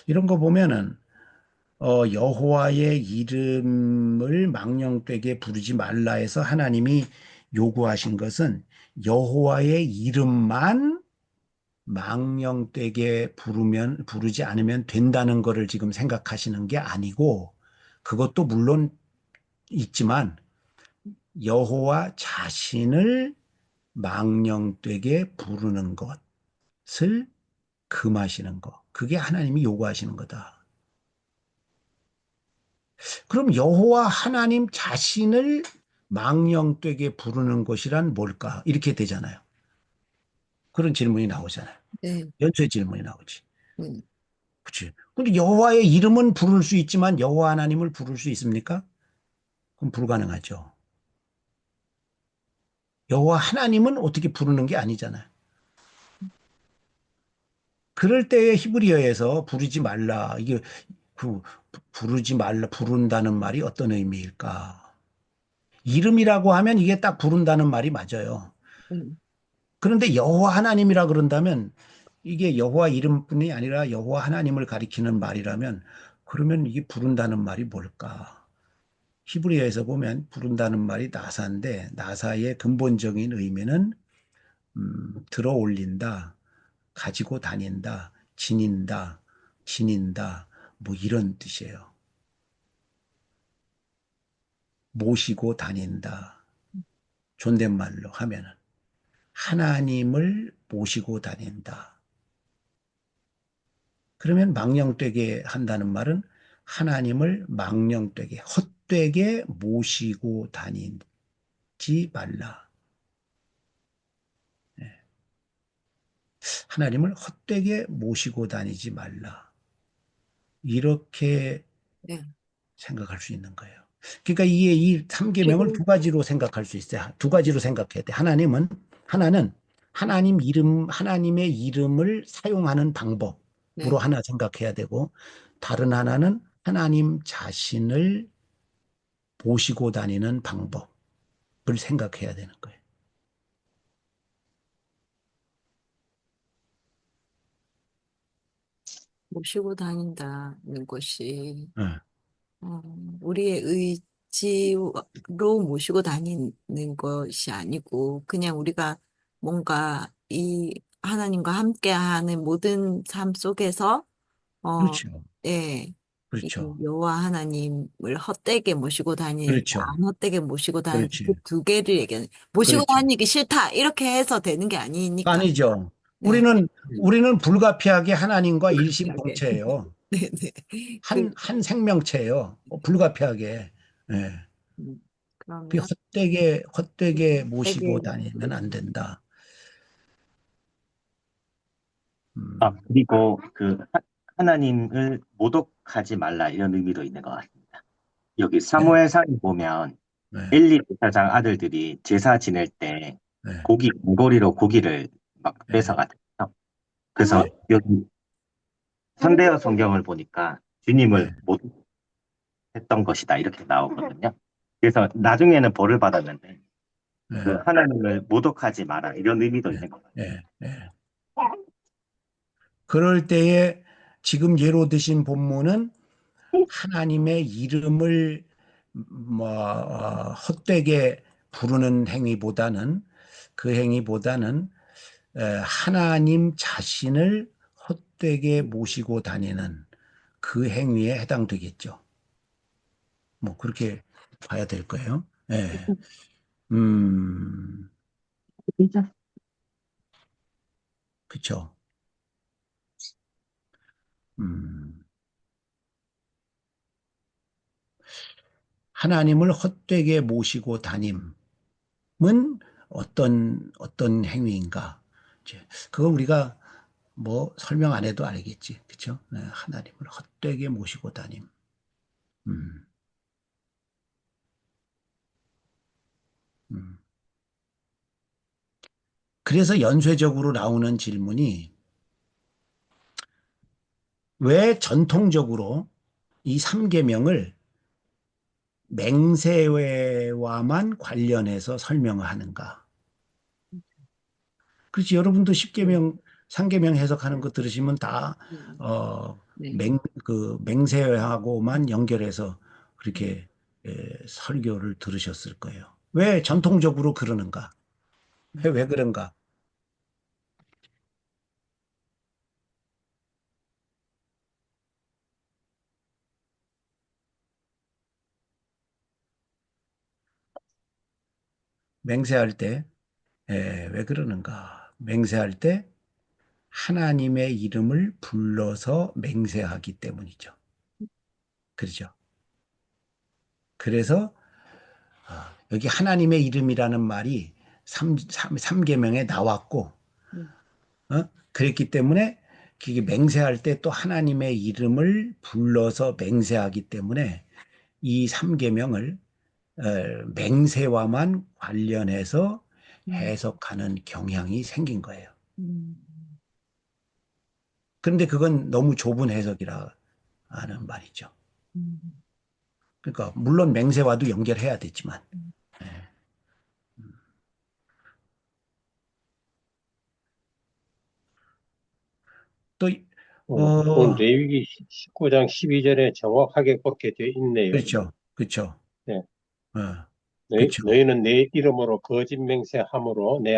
Speaker 1: 이런 거 보면은 여호와의 이름을 망령되게 부르지 말라 해서 하나님이 요구하신 것은 여호와의 이름만 망령되게 부르지 않으면 된다는 거를 지금 생각하시는 게 아니고, 그것도 물론 있지만 여호와 자신을 망령되게 부르는 것을 금하시는 것. 그게 하나님이 요구하시는 거다. 그럼 여호와 하나님 자신을 망령되게 부르는 것이란 뭘까? 이렇게 되잖아요. 그런 질문이 나오잖아요.
Speaker 2: 네,
Speaker 1: 연쇄 질문이 나오지.
Speaker 2: 네.
Speaker 1: 그치? 근데 여호와의 이름은 부를 수 있지만 여호와 하나님을 부를 수 있습니까? 그럼 불가능하죠. 여호와 하나님은 어떻게 부르는 게 아니잖아요. 그럴 때에 히브리어에서 부르지 말라. 이게 부르지 말라, 부른다는 말이 어떤 의미일까? 이름이라고 하면 이게 딱 부른다는 말이 맞아요.
Speaker 2: 음,
Speaker 1: 그런데 여호와 하나님이라 그런다면 이게 여호와 이름뿐이 아니라 여호와 하나님을 가리키는 말이라면 그러면 이게 부른다는 말이 뭘까? 히브리어에서 보면 부른다는 말이 나사인데 나사의 근본적인 의미는 들어 올린다, 가지고 다닌다, 지닌다, 뭐 이런 뜻이에요. 모시고 다닌다. 존댓말로 하면은 하나님을 모시고 다닌다. 그러면 망령되게 한다는 말은 하나님을 망령되게 헛되게 모시고 다니지 말라. 하나님을 헛되게 모시고 다니지 말라. 이렇게
Speaker 2: 네.
Speaker 1: 생각할 수 있는 거예요. 그러니까 이게 이 삼계명을
Speaker 2: 그리고,
Speaker 1: 두 가지로 생각할 수 있어요. 두 가지로 생각해야 돼. 하나는 하나님의 이름을 사용하는 방법으로
Speaker 2: 네.
Speaker 1: 하나 생각해야 되고, 다른 하나는 하나님 자신을 모시고 다니는 방법을 생각해야 되는 거예요.
Speaker 2: 모시고 다닌다는 것이,
Speaker 1: 예,
Speaker 2: 어, 우리의 의지로 모시고 다니는 것이 아니고, 그냥 우리가 뭔가 이 하나님과 함께하는 모든 삶 속에서, 어,
Speaker 1: 그렇죠.
Speaker 2: 예, 이
Speaker 1: 그렇죠.
Speaker 2: 여호와 하나님을 헛되게 모시고 다니는지,
Speaker 1: 그렇죠.
Speaker 2: 안 헛되게 모시고 다니는지, 그
Speaker 1: 그렇지.
Speaker 2: 두 개를 얘기하는, 모시고
Speaker 1: 그렇죠.
Speaker 2: 다니기 싫다, 이렇게 해서 되는 게 아니니까.
Speaker 1: 아니죠.
Speaker 2: 네.
Speaker 1: 우리는 불가피하게 하나님과
Speaker 2: 이렇게.
Speaker 1: 일심동체예요.
Speaker 2: 네, 네.
Speaker 1: 한 생명체예요. 불가피하게. 예. 그
Speaker 2: 그러면,
Speaker 1: 헛되게 모시고
Speaker 2: 되게,
Speaker 1: 다니면 안 된다.
Speaker 4: 아,
Speaker 1: 음,
Speaker 4: 그리고 하나님을 모독하지 말라 이런 의미도 있는 것 같습니다. 여기
Speaker 1: 네,
Speaker 4: 사무엘상에 보면
Speaker 1: 네,
Speaker 4: 엘리 제사장 아들들이 제사 지낼 때
Speaker 1: 네,
Speaker 4: 궁궐이로 고기를 막
Speaker 1: 네,
Speaker 4: 뺏어갔죠. 그래서
Speaker 1: 네,
Speaker 4: 여기 현대어 성경을 보니까 주님을
Speaker 1: 네,
Speaker 4: 모독했던 것이다 이렇게 나오거든요. 그래서 나중에는 벌을 받았는데 그
Speaker 1: 네,
Speaker 4: 하나님을 모독하지 마라 이런 의미도
Speaker 1: 네,
Speaker 4: 있는 것 같아요.
Speaker 1: 네, 네. 그럴 때에 지금 예로 드신 본문은 하나님의 이름을 헛되게 부르는 행위보다는 그 행위보다는 하나님 자신을 헛되게 모시고 다니는 그 행위에 해당되겠죠. 뭐 그렇게 봐야 될 거예요. 예. 음, 그쵸. 음, 하나님을 헛되게 모시고 다님은 어떤 행위인가? 이제 그거 우리가 뭐 설명 안 해도 알겠지. 그쵸? 네, 하나님을 헛되게 모시고 다님. 음, 음. 그래서 연쇄적으로 나오는 질문이 왜 전통적으로 이 삼계명을 맹세와만 관련해서 설명을 하는가? 그렇지. 여러분도
Speaker 2: 네.
Speaker 1: 십계명, 상계명 해석하는 거 들으시면 다,
Speaker 2: 음,
Speaker 1: 어,
Speaker 2: 네.
Speaker 1: 맹세하고만 연결해서 그렇게 설교를 들으셨을 거예요. 왜 전통적으로 그러는가? 왜 그런가? 맹세할 때, 왜 그러는가? 맹세할 때 하나님의 이름을 불러서 맹세하기 때문이죠. 그렇죠? 그래서 여기 하나님의 이름이라는 말이 삼계명에 나왔고, 그랬기 때문에 그게 맹세할 때 또 하나님의 이름을 불러서 맹세하기 때문에 이 삼계명을 맹세와만 관련해서
Speaker 2: 음,
Speaker 1: 해석하는 경향이 생긴 거예요.
Speaker 2: 음,
Speaker 1: 그런데 그건 너무 좁은 해석이라 하는 말이죠.
Speaker 2: 음,
Speaker 1: 그러니까 물론 맹세와도 연결해야 되지만 예. 또
Speaker 3: 오늘
Speaker 1: 어,
Speaker 3: 레위기 19장 12절에 정확하게 그렇게 되어 있네요.
Speaker 1: 그렇죠, 그렇죠,
Speaker 3: 네.
Speaker 1: 그렇죠.
Speaker 3: 너희는 내 이름으로 거짓 맹세함으로 내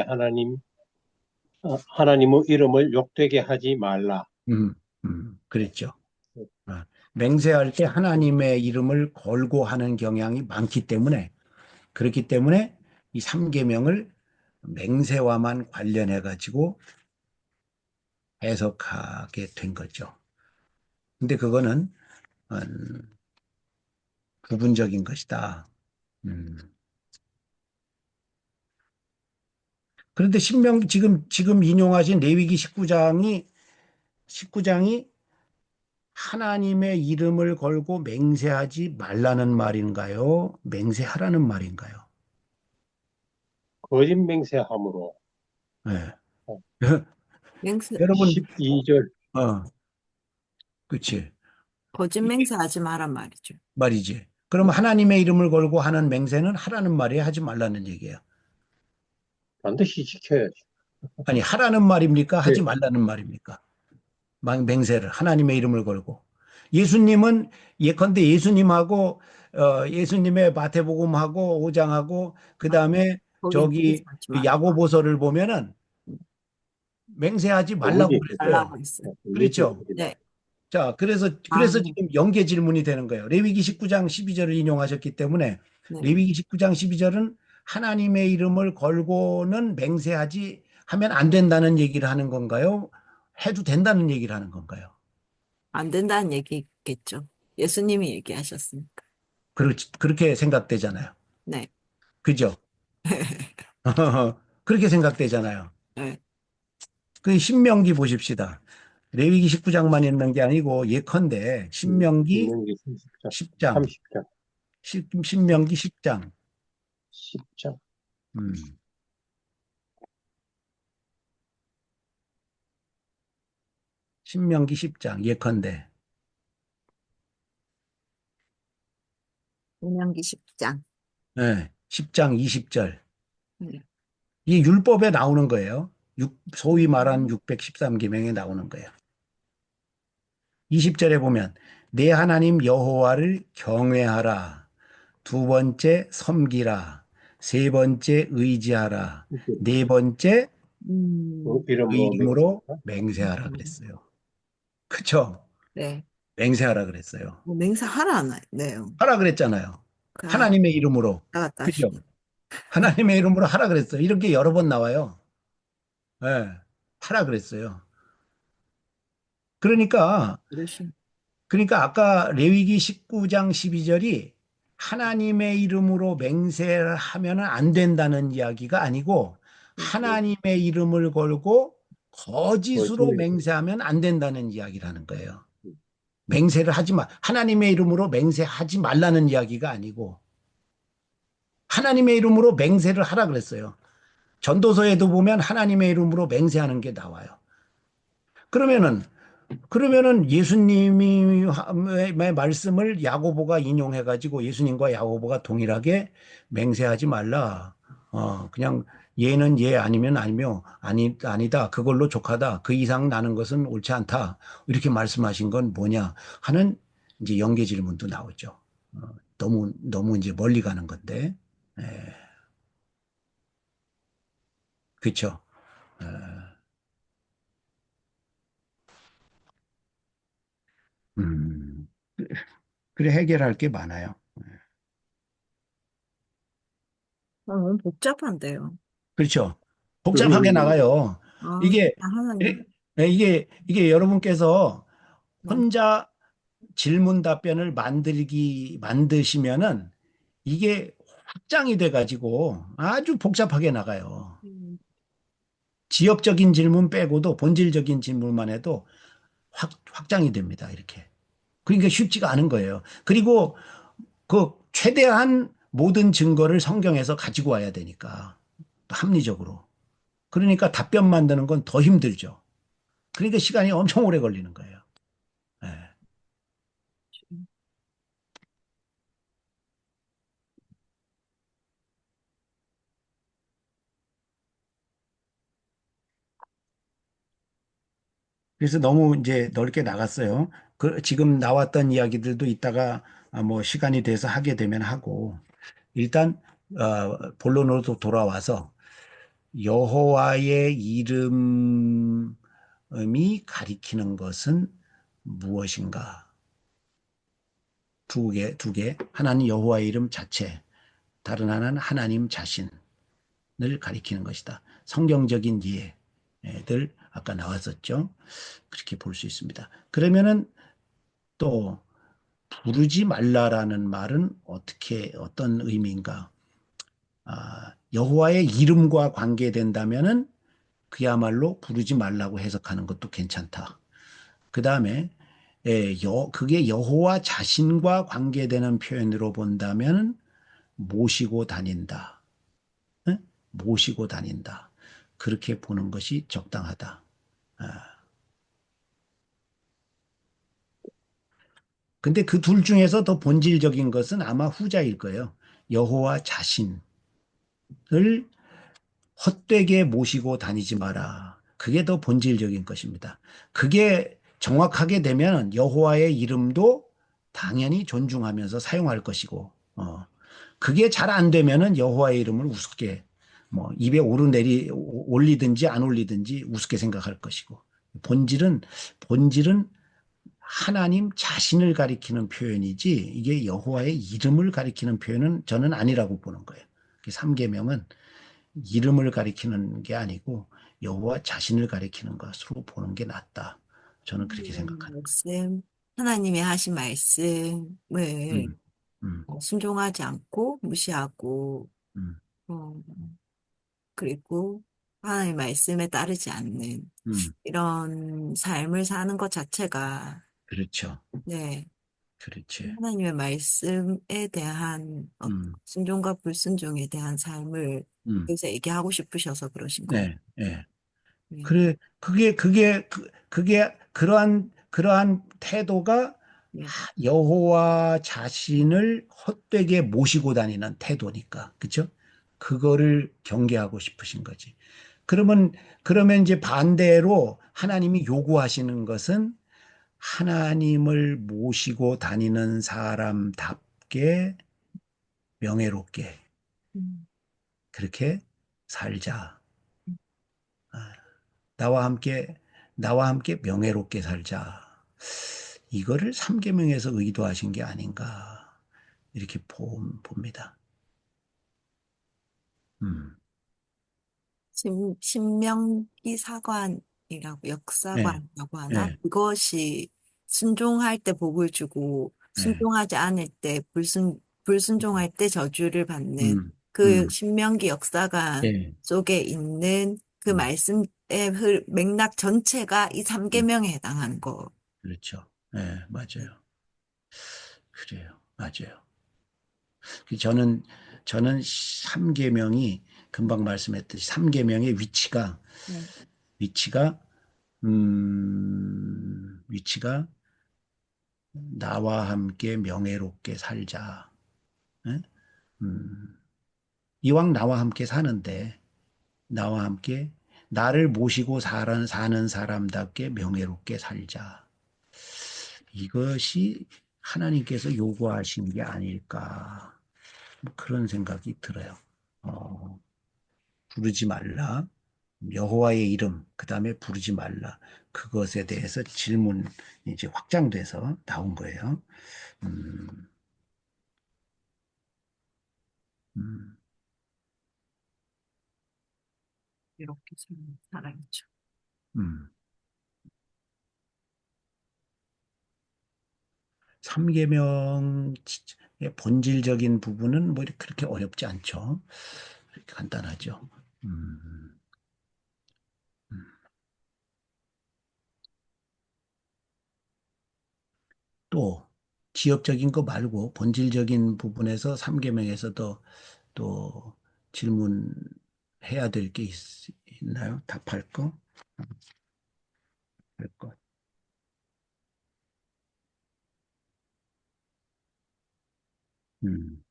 Speaker 3: 하나님의 이름을 욕되게 하지 말라.
Speaker 1: 그랬죠. 어, 맹세할 때 하나님의 이름을 걸고 하는 경향이 많기 때문에 그렇기 때문에 이 삼계명을 맹세와만 관련해 가지고 해석하게 된 거죠. 근데 그거는 부분적인 것이다. 음. 그런데 신명 지금 인용하신 레위기 19장이 하나님의 이름을 걸고 맹세하지 말라는 말인가요? 맹세하라는 말인가요?
Speaker 3: 거짓 맹세함으로.
Speaker 1: 네.
Speaker 3: 어,
Speaker 2: 맹세,
Speaker 1: 여러분,
Speaker 3: 12절.
Speaker 1: 어, 그치.
Speaker 2: 거짓 맹세하지 마란 말이죠.
Speaker 1: 말이지. 그럼
Speaker 2: 네.
Speaker 1: 하나님의 이름을 걸고 하는 맹세는 하라는 말이에요? 하지 말라는 얘기예요?
Speaker 3: 반드시 지켜야죠.
Speaker 1: 아니, 하라는 말입니까?
Speaker 3: 네.
Speaker 1: 하지 말라는 말입니까? 맹세를 하나님의 이름을 걸고 예수님은 예컨대 예수님하고 예수님의 마태복음하고 5장하고 그다음에
Speaker 2: 거긴
Speaker 1: 저기
Speaker 2: 하지
Speaker 1: 그
Speaker 2: 마라.
Speaker 1: 야고보서를 보면은 맹세하지 말라고
Speaker 3: 도무지
Speaker 1: 그랬어요.
Speaker 2: 말라고 했어요.
Speaker 3: 도무지
Speaker 1: 그렇죠?
Speaker 3: 하지 마.
Speaker 2: 네.
Speaker 1: 자,
Speaker 2: 아,
Speaker 1: 그래서 지금 연계 질문이 되는 거예요. 레위기 19장 12절을 인용하셨기 때문에
Speaker 2: 네.
Speaker 1: 레위기 19장 12절은 하나님의 이름을 걸고는 맹세하지 하면 안 된다는 얘기를 하는 건가요? 해도 된다는 얘기를 하는 건가요?
Speaker 2: 안 된다는 얘기겠죠. 예수님이 얘기하셨으니까.
Speaker 1: 그렇게 생각되잖아요.
Speaker 2: 네.
Speaker 1: 그죠? 그렇게 생각되잖아요.
Speaker 2: 네.
Speaker 1: 그 신명기 보십시다. 레위기 19장만 있는 게 아니고 예컨대 신명기
Speaker 3: 신명기 30장,
Speaker 1: 10장,
Speaker 3: 30장,
Speaker 1: 신명기 10장,
Speaker 3: 10장.
Speaker 1: 음, 신명기 10장 예컨대
Speaker 2: 신명기 10장.
Speaker 1: 네, 10장 20절
Speaker 2: 네.
Speaker 1: 이 율법에 나오는 거예요. 소위 말하는 613계명에 나오는 거예요. 20절에 보면 내 하나님 여호와를 경외하라. 두 번째 섬기라. 세 번째 의지하라. 네 번째
Speaker 2: 음,
Speaker 1: 그
Speaker 3: 이름으로
Speaker 1: 이름으로
Speaker 3: 맹세하라.
Speaker 1: 맹세하라 그랬어요. 그쵸?
Speaker 2: 네.
Speaker 1: 맹세하라 그랬어요.
Speaker 2: 뭐 맹세하라네요.
Speaker 1: 하라 그랬잖아요.
Speaker 2: 그,
Speaker 1: 하나님의 이름으로.
Speaker 2: 나갔다
Speaker 1: 그죠?
Speaker 2: 하시네.
Speaker 1: 하나님의 이름으로 하라 그랬어요. 이렇게 여러 번 나와요. 예. 하라 그랬어요. 그러니까
Speaker 2: 그러시.
Speaker 1: 아까 레위기 19장 12절이 하나님의 이름으로 맹세를 하면 안 된다는 이야기가 아니고 하나님의 이름을 걸고
Speaker 3: 거짓
Speaker 1: 거짓으로
Speaker 3: 맹세.
Speaker 1: 맹세하면 안 된다는 이야기라는 거예요. 맹세를 하지 마. 하나님의 이름으로 맹세하지 말라는 이야기가 아니고 하나님의 이름으로 맹세를 하라 그랬어요. 전도서에도 보면 하나님의 이름으로 맹세하는 게 나와요. 그러면은 예수님이 말씀을 야고보가 인용해 가지고 예수님과 야고보가 동일하게 맹세하지 말라. 그냥 얘는 얘 아니면 아니며 아니다. 그걸로 족하다. 그 이상 나는 것은 옳지 않다. 이렇게 말씀하신 건 뭐냐 하는 이제 연계 질문도 나오죠. 너무 이제 멀리 가는 건데. 예, 그렇죠. 음, 그래 해결할 게 많아요.
Speaker 2: 너무 복잡한데요.
Speaker 1: 그렇죠. 복잡하게 나가요.
Speaker 2: 아,
Speaker 1: 이게,
Speaker 2: 하나님.
Speaker 1: 이게 여러분께서
Speaker 2: 네.
Speaker 1: 혼자 질문 답변을 만드시면은 이게 확장이 돼가지고 아주 복잡하게 나가요.
Speaker 2: 음,
Speaker 1: 지역적인 질문 빼고도 본질적인 질문만 해도 확장이 됩니다. 이렇게. 그러니까 쉽지가 않은 거예요. 그리고 그 최대한 모든 증거를 성경에서 가지고 와야 되니까 합리적으로. 그러니까 답변 만드는 건 더 힘들죠. 그러니까 시간이 엄청 오래 걸리는 거예요. 예. 그래서 너무 이제 넓게 나갔어요. 지금 나왔던 이야기들도 이따가 뭐 시간이 돼서 하게 되면 하고 일단 본론으로 돌아와서 여호와의 이름이 가리키는 것은 무엇인가? 두 개. 하나는 여호와의 이름 자체, 다른 하나는 하나님 자신을 가리키는 것이다. 성경적인 이해들 아까 나왔었죠. 그렇게 볼 수 있습니다. 그러면은 또 부르지 말라라는 말은 어떤 의미인가? 여호와의 이름과 관계된다면은 그야말로 부르지 말라고 해석하는 것도 괜찮다. 그 다음에 그게 여호와 자신과 관계되는 표현으로 본다면 모시고 다닌다. 응? 모시고 다닌다. 그렇게 보는 것이 적당하다. 근데 그 둘 중에서 더 본질적인 것은 아마 후자일 거예요. 여호와 자신을 헛되게 모시고 다니지 마라. 그게 더 본질적인 것입니다. 그게 정확하게 되면 여호와의 이름도 당연히 존중하면서 사용할 것이고, 그게 잘 안 되면은 여호와의 이름을 우습게 뭐 입에 올리든지 안 올리든지 우습게 생각할 것이고, 본질은 하나님 자신을 가리키는 표현이지 이게 여호와의 이름을 가리키는 표현은 저는 아니라고 보는 거예요. 3계명은 이름을 가리키는 게 아니고 여호와 자신을 가리키는 것으로 보는 게 낫다. 저는 그렇게 생각합니다.
Speaker 2: 하나님이 하신 말씀을
Speaker 1: 음, 음,
Speaker 2: 순종하지 않고 무시하고,
Speaker 1: 음,
Speaker 2: 어, 그리고 하나님의 말씀에 따르지 않는
Speaker 1: 음.
Speaker 2: 이런 삶을 사는 것 자체가,
Speaker 1: 그렇죠.
Speaker 2: 네,
Speaker 1: 그렇지.
Speaker 2: 하나님의 말씀에 대한
Speaker 1: 음,
Speaker 2: 순종과 불순종에 대한 삶을
Speaker 1: 음.
Speaker 2: 여기서 얘기하고 싶으셔서 그러신 거예요.
Speaker 1: 네, 네.
Speaker 2: 네,
Speaker 1: 그래, 그게 그러한 태도가
Speaker 2: 네.
Speaker 1: 여호와 자신을 헛되게 모시고 다니는 태도니까, 그죠? 그거를 경계하고 싶으신 거지. 그러면, 그러면 이제 반대로 하나님이 요구하시는 것은 하나님을 모시고 다니는 사람답게 명예롭게
Speaker 2: 음,
Speaker 1: 그렇게 살자. 아, 나와 함께, 나와 함께 명예롭게 살자. 이거를 삼계명에서 의도하신 게 아닌가. 이렇게 봅니다. 음.
Speaker 2: 신명기 사관이라고
Speaker 1: 네,
Speaker 2: 역사관이라고 하나?
Speaker 1: 네,
Speaker 2: 그것이 순종할 때 복을 주고
Speaker 1: 네.
Speaker 2: 순종하지 않을 때 불순종할 때 저주를 받는
Speaker 1: 음,
Speaker 2: 그
Speaker 1: 음,
Speaker 2: 신명기 역사관
Speaker 1: 예,
Speaker 2: 속에 있는 그
Speaker 1: 음,
Speaker 2: 말씀의 맥락 전체가 이
Speaker 1: 음.
Speaker 2: 3계명에 해당하는 거.
Speaker 1: 그렇죠. 예, 맞아요. 그래요. 맞아요. 저는 삼계명이 금방 말씀했듯이 삼계명의
Speaker 2: 네.
Speaker 1: 위치가 위치가 나와 함께 명예롭게 살자. 예? 음, 이왕 나와 함께 사는데 나와 함께 나를 모시고 사는 사람답게 명예롭게 살자. 이것이 하나님께서 요구하신 게 아닐까. 뭐 그런 생각이 들어요. 어, 부르지 말라. 여호와의 이름, 그 다음에 부르지 말라. 그것에 대해서 질문 이제 확장돼서 나온 거예요. 음, 음.
Speaker 2: 이렇게 살아야죠.
Speaker 1: 음. 삼계명의 본질적인 부분은 뭐 그렇게 어렵지 않죠. 그렇게 간단하죠. 음, 음. 또 지역적인 거 말고 본질적인 부분에서 삼계명에서도 또 질문해야 될 게 있나요? 답할 거? 할 것. 음,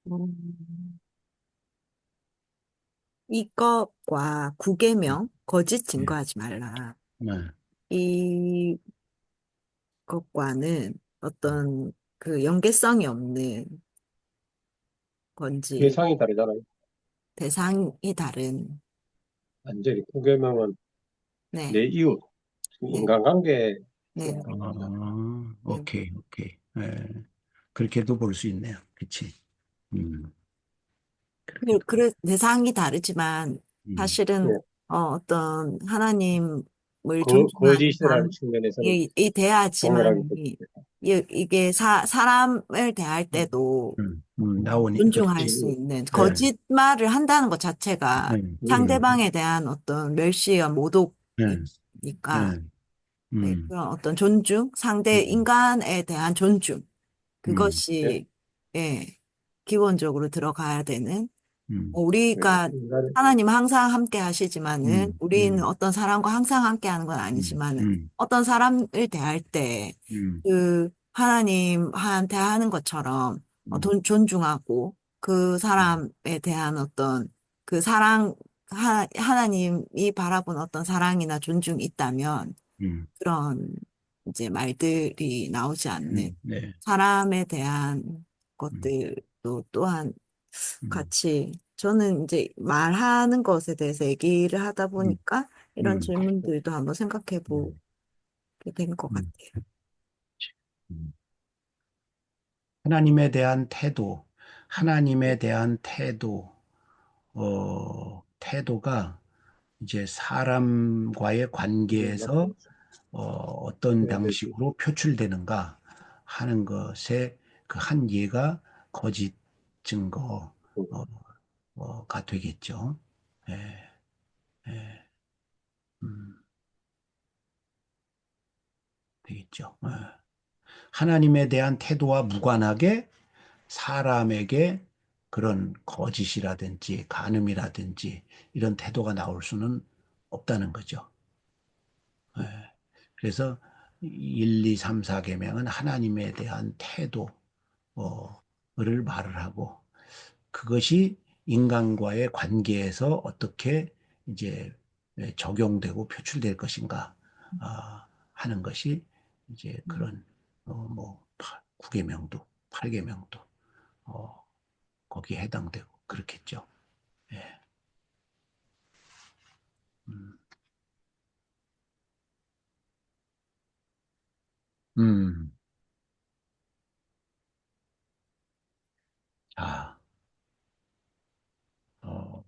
Speaker 2: 음, 이것과 구계명, 거짓
Speaker 1: 예,
Speaker 2: 증거하지 말라.
Speaker 1: 네,
Speaker 2: 이것과는 어떤 그 연계성이 없는 건지,
Speaker 3: 대상이 다르잖아요.
Speaker 2: 대상이 다른,
Speaker 3: 완전히 구계명은
Speaker 2: 네,
Speaker 3: 내 이웃,
Speaker 2: 네,
Speaker 3: 인간관계
Speaker 2: 네,
Speaker 3: 그 말이죠.
Speaker 2: 네.
Speaker 1: 오케이, 오케이. 그렇게도 볼 수 있네요. 그치? 그렇게도.
Speaker 2: 대상이 다르지만
Speaker 1: 음,
Speaker 2: 사실은
Speaker 3: 예,
Speaker 2: 어떤 하나님을 존중하는
Speaker 3: 거짓이라는 측면에서는
Speaker 2: 이
Speaker 3: 동일하게
Speaker 2: 대하지만 이게 사람을 대할
Speaker 1: 음,
Speaker 2: 때도
Speaker 1: 나오니,
Speaker 2: 존중할
Speaker 1: 그렇지.
Speaker 2: 수 있는
Speaker 1: 네,
Speaker 2: 거짓말을 한다는 것 자체가
Speaker 1: 네, 네,
Speaker 2: 상대방에 대한 어떤 멸시와
Speaker 1: 네,
Speaker 2: 모독이니까
Speaker 1: 네,
Speaker 2: 네,
Speaker 1: 음,
Speaker 2: 그런 어떤 존중, 상대
Speaker 1: 음,
Speaker 2: 인간에 대한 존중
Speaker 1: 음,
Speaker 3: 예,
Speaker 2: 그것이 예, 기본적으로 들어가야 되는
Speaker 1: 음,
Speaker 2: 우리가
Speaker 3: 인간,
Speaker 2: 하나님은 항상 함께 하시지만은
Speaker 1: 음,
Speaker 2: 우리는
Speaker 1: 음,
Speaker 2: 어떤 사람과 항상 함께 하는 건
Speaker 1: 음,
Speaker 2: 아니지만은
Speaker 1: 음,
Speaker 2: 어떤 사람을 대할 때
Speaker 1: 음,
Speaker 2: 그 하나님한테 하는 것처럼
Speaker 1: 음,
Speaker 2: 존중하고 그 사람에 대한 어떤 그 사랑 하나님이 바라본 어떤 사랑이나 존중이 있다면
Speaker 1: 음,
Speaker 2: 그런 이제 말들이 나오지 않는
Speaker 1: 네,
Speaker 2: 사람에 대한
Speaker 1: 음,
Speaker 2: 것들도 또한
Speaker 1: 음,
Speaker 2: 같이 저는 이제 말하는 것에 대해서 얘기를 하다
Speaker 1: 음,
Speaker 2: 보니까 이런
Speaker 1: 음,
Speaker 2: 질문들도 한번 생각해 보게
Speaker 1: 음,
Speaker 2: 된 것
Speaker 1: 음,
Speaker 2: 같아요.
Speaker 1: 음. 하나님에 대한 태도, 하나님에 대한 태도, 태도가 이제 사람과의 관계에서 어떤
Speaker 3: 연결되죠.
Speaker 1: 방식으로 표출되는가 하는 것의 그 한 예가 거짓 증거가 되겠죠. 예, 예, 음, 되겠죠. 예. 하나님에 대한 태도와 무관하게 사람에게 그런 거짓이라든지 간음이라든지 이런 태도가 나올 수는 없다는 거죠. 예. 그래서 1, 2, 3, 4계명은 하나님에 대한 태도를 말을 하고 그것이 인간과의 관계에서 어떻게 이제 적용되고 표출될 것인가 하는 것이 이제 그런 뭐 9계명도 8계명도 거기에 해당되고 그렇겠죠. 예. 음, 음, 자, 어,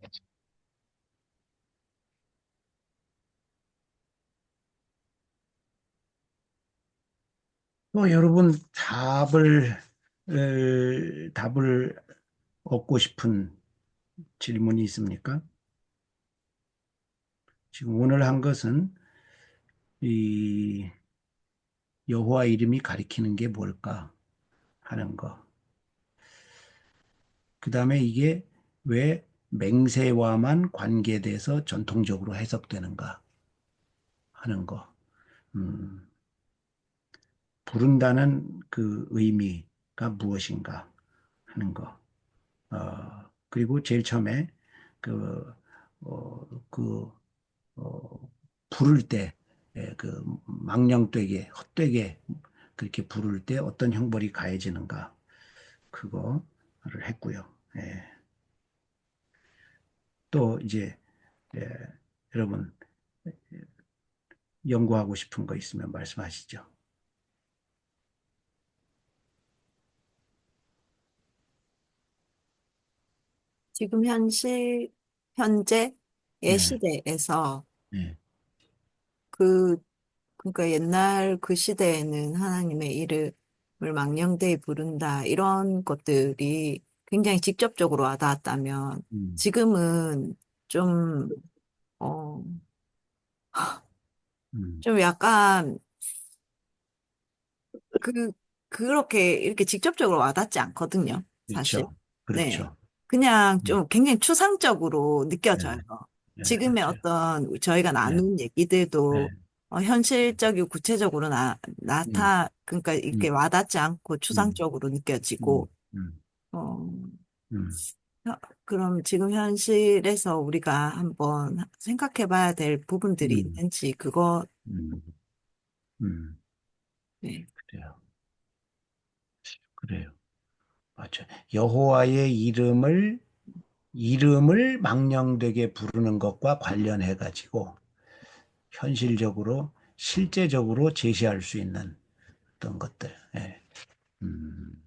Speaker 1: 뭐 여러분 답을 얻고 싶은 질문이 있습니까? 지금 오늘 한 것은 이 여호와 이름이 가리키는 게 뭘까 하는 거. 그 다음에 이게 왜 맹세와만 관계돼서 전통적으로 해석되는가 하는 거. 음, 부른다는 그 의미가 무엇인가 하는 거. 그리고 제일 처음에 그 그 부를 때, 그 망령되게 헛되게 그렇게 부를 때 어떤 형벌이 가해지는가 그거를 했고요. 예. 또 이제 예, 여러분 연구하고 싶은 거 있으면 말씀하시죠.
Speaker 2: 지금 현재의
Speaker 1: 예,
Speaker 2: 시대에서
Speaker 1: 예,
Speaker 2: 그, 그러니까 옛날 그 시대에는 하나님의 이름을 망령되이 부른다, 이런 것들이 굉장히 직접적으로 와닿았다면,
Speaker 1: 음,
Speaker 2: 지금은 좀, 어,
Speaker 1: 음,
Speaker 2: 좀 약간 그, 그렇게 이렇게 직접적으로 와닿지 않거든요, 사실.
Speaker 1: 그렇죠,
Speaker 2: 네.
Speaker 1: 그렇죠.
Speaker 2: 그냥
Speaker 1: 음,
Speaker 2: 좀 굉장히 추상적으로
Speaker 1: 예,
Speaker 2: 느껴져요.
Speaker 1: 예,
Speaker 2: 지금의
Speaker 1: 맞아요.
Speaker 2: 어떤 저희가
Speaker 1: 예,
Speaker 2: 나눈 얘기들도
Speaker 1: 예,
Speaker 2: 현실적이고 구체적으로
Speaker 1: 음,
Speaker 2: 그러니까 이렇게
Speaker 1: 음,
Speaker 2: 와닿지 않고
Speaker 1: 음,
Speaker 2: 추상적으로
Speaker 1: 음,
Speaker 2: 느껴지고,
Speaker 1: 음,
Speaker 2: 어,
Speaker 1: 음,
Speaker 2: 그럼 지금 현실에서 우리가 한번 생각해 봐야 될 부분들이
Speaker 1: 음,
Speaker 2: 있는지, 그거,
Speaker 1: 음, 음,
Speaker 2: 네.
Speaker 1: 그래요, 그래요. 맞죠. 여호와의 이름을 망령되게 부르는 것과 관련해 가지고 현실적으로 실제적으로 제시할 수 있는 어떤 것들. 예. 음.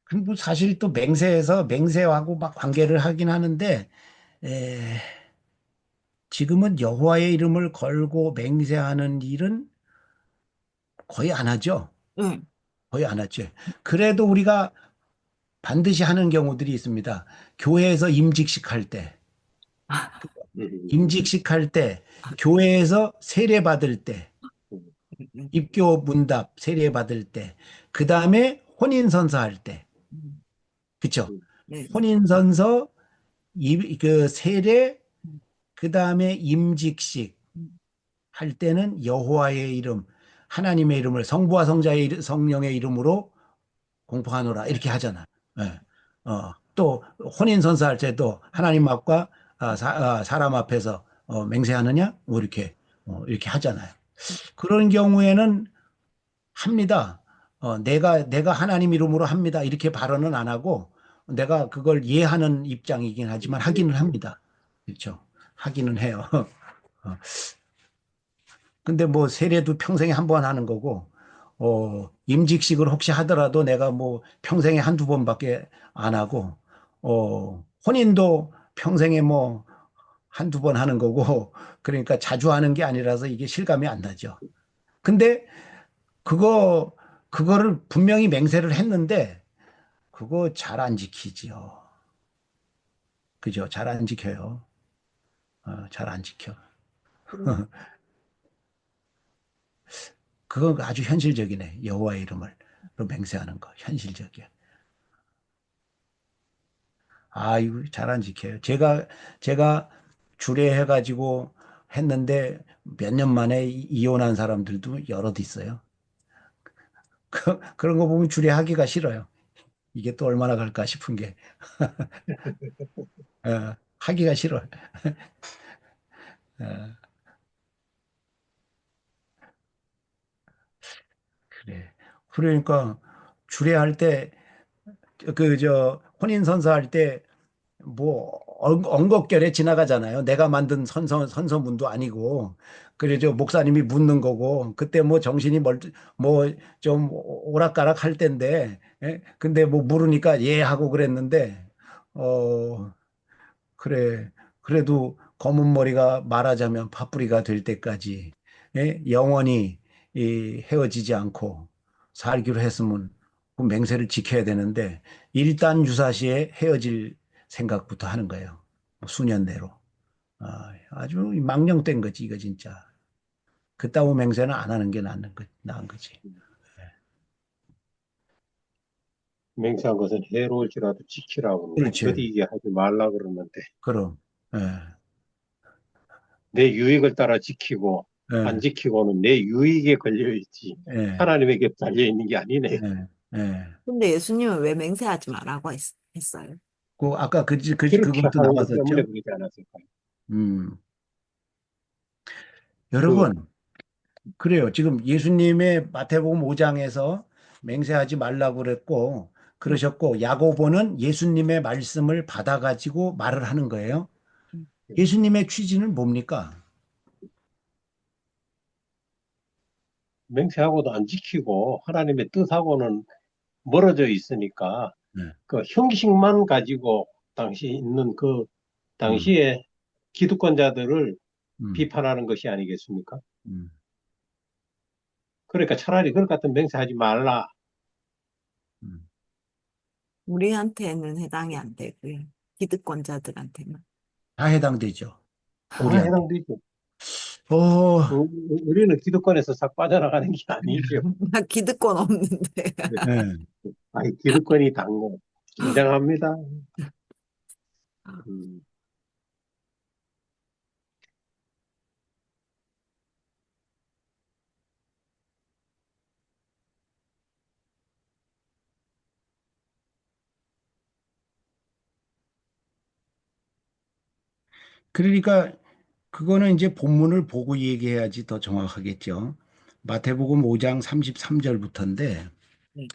Speaker 1: 그리고 사실 또 맹세하고 막 관계를 하긴 하는데 에, 지금은 여호와의 이름을 걸고 맹세하는 일은 거의 안 하죠.
Speaker 2: 네.
Speaker 1: 거의 안 하죠. 그래도 우리가 반드시 하는 경우들이 있습니다. 교회에서 임직식 할 때,
Speaker 3: 음,
Speaker 1: 임직식 할 때, 교회에서 세례 받을 때, 입교 문답 세례 받을 때, 그 다음에 혼인 선서할 때, 그쵸?
Speaker 2: 네.
Speaker 1: 혼인 선서, 그 세례, 그 다음에 임직식 할 때는 여호와의 이름, 하나님의 이름을 성부와 성령의 이름으로 공포하노라 이렇게 하잖아. 예. 또 혼인 선서할 때도 하나님 앞과 사람 앞에서 맹세하느냐, 뭐 이렇게 하잖아요. 그런 경우에는 합니다. 내가 하나님 이름으로 합니다. 이렇게 발언은 안 하고 내가 그걸 이해하는 입장이긴 하지만 하기는 합니다. 그렇죠. 하기는 해요. 어, 근데 뭐 세례도 평생에 한 번 하는 거고, 임직식을 혹시 하더라도 내가 뭐 평생에 한두 번밖에 안 하고, 혼인도 평생에 뭐 한두 번 하는 거고, 그러니까 자주 하는 게 아니라서 이게 실감이 안 나죠. 근데 그거, 그거를 분명히 맹세를 했는데, 그거 잘 안 지키지요. 그죠? 잘 안 지켜요. 잘 안 지켜. 그거 아주 현실적이네. 여호와의 이름을 맹세하는 거. 현실적이야. 이거 잘 안 지켜요. 제가 주례해가지고 했는데 몇 년 만에 이혼한 사람들도 여럿 있어요. 그런 거 보면 주례하기가 싫어요. 이게 또 얼마나 갈까 싶은 게. 하기가 싫어. 어, 그래. 그러니까 주례할 때, 혼인 선서할 때 뭐 엉겁결에 지나가잖아요. 내가 만든 선서문도 아니고 그래 저 목사님이 묻는 거고 그때 뭐 정신이 뭐좀 오락가락 할 때인데 근데 뭐 물으니까 예 하고 그랬는데 어 그래 그래도 검은 머리가 말하자면 파뿌리가 될 때까지 영원히 헤어지지 않고 살기로 했으면 그 맹세를 지켜야 되는데 일단 유사시에 헤어질 생각부터 하는 거예요. 뭐 수년 내로. 아주 망령된 거지, 이거 진짜. 그따구 맹세는 안 하는 게 나은 거지.
Speaker 3: 맹세한 것은 해로울지라도 지키라고 그러고
Speaker 1: 그렇지.
Speaker 3: 더디게 하지 말라 그러는데
Speaker 1: 그럼. 예,
Speaker 3: 내 유익을 따라 지키고 안
Speaker 1: 예,
Speaker 3: 지키고는 내 유익에 걸려 있지
Speaker 1: 예,
Speaker 3: 하나님에게 달려 있는 게 아니네.
Speaker 1: 예, 예.
Speaker 2: 근데 예수님은 왜 맹세하지 말라고 했어요?
Speaker 1: 아까
Speaker 3: 그렇게
Speaker 1: 그것도
Speaker 3: 하는 것 때문에
Speaker 1: 나왔었죠.
Speaker 3: 그러지 않았을까요?
Speaker 1: 음.
Speaker 3: 그,
Speaker 1: 여러분, 그래요. 지금 예수님의 마태복음 5장에서 맹세하지 말라고 그랬고,
Speaker 2: 네.
Speaker 1: 그러셨고, 야고보는 예수님의 말씀을 받아가지고 말을 하는 거예요.
Speaker 2: 음.
Speaker 1: 예수님의 취지는 뭡니까?
Speaker 3: 맹세하고도 안 지키고 하나님의 뜻하고는 멀어져 있으니까
Speaker 1: 네.
Speaker 3: 그 형식만 가지고 당시 있는 그
Speaker 1: 음,
Speaker 3: 당시에 기득권자들을
Speaker 1: 음,
Speaker 3: 비판하는 것이 아니겠습니까?
Speaker 1: 음.
Speaker 3: 그러니까 차라리 그럴 것 같은 맹세하지 말라.
Speaker 1: 음.
Speaker 2: 우리한테는 해당이 안 되고요. 기득권자들한테는.
Speaker 1: 다 해당되죠.
Speaker 3: 다
Speaker 1: 우리한테.
Speaker 3: 해당되죠.
Speaker 1: 어,
Speaker 3: 우리는 기득권에서 싹 빠져나가는 게 아니죠.
Speaker 2: 나 기득권 없는데.
Speaker 1: 네.
Speaker 3: 아니, 기득권이 당고 긴장합니다. 음,
Speaker 1: 그러니까 그거는 이제 본문을 보고 얘기해야지 더 정확하겠죠. 마태복음 5장 33절부터인데,
Speaker 2: 네,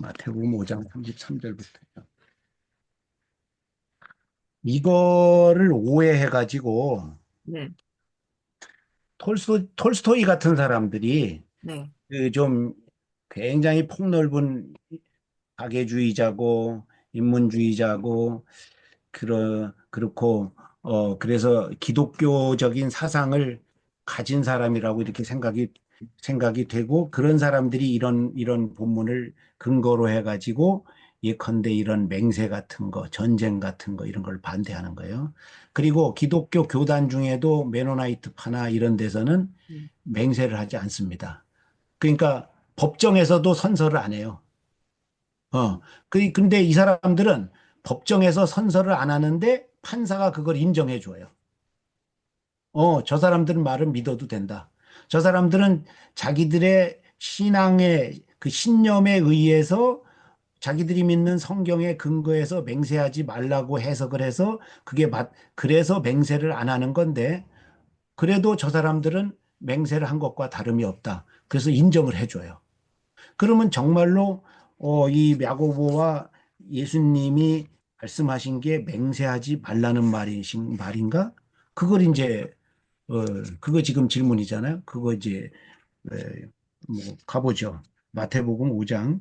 Speaker 1: 마태복음 5장 33절부터요. 이거를 오해해가지고
Speaker 2: 네,
Speaker 1: 톨스토이 같은 사람들이
Speaker 2: 네,
Speaker 1: 그 좀 굉장히 폭넓은 박애주의자고 인문주의자고 그렇고 그래서 기독교적인 사상을 가진 사람이라고 이렇게 생각이 되고 그런 사람들이 이런 본문을 근거로 해가지고 예컨대 이런 맹세 같은 거, 전쟁 같은 거 이런 걸 반대하는 거예요. 그리고 기독교 교단 중에도 메노나이트파나 이런 데서는
Speaker 2: 음,
Speaker 1: 맹세를 하지 않습니다. 그러니까 법정에서도 선서를 안 해요. 근데 이 사람들은 법정에서 선서를 안 하는데 판사가 그걸 인정해 줘요. 저 사람들은 말을 믿어도 된다. 저 사람들은 자기들의 신앙의 그 신념에 의해서 자기들이 믿는 성경에 근거해서 맹세하지 말라고 해석을 해서 그래서 맹세를 안 하는 건데 그래도 저 사람들은 맹세를 한 것과 다름이 없다. 그래서 인정을 해줘요. 그러면 정말로 이 야고보와 예수님이 말씀하신 게 맹세하지 말라는 말인가? 그걸 이제 그거 지금 질문이잖아요. 그거 이제 에, 뭐 가보죠. 마태복음 5장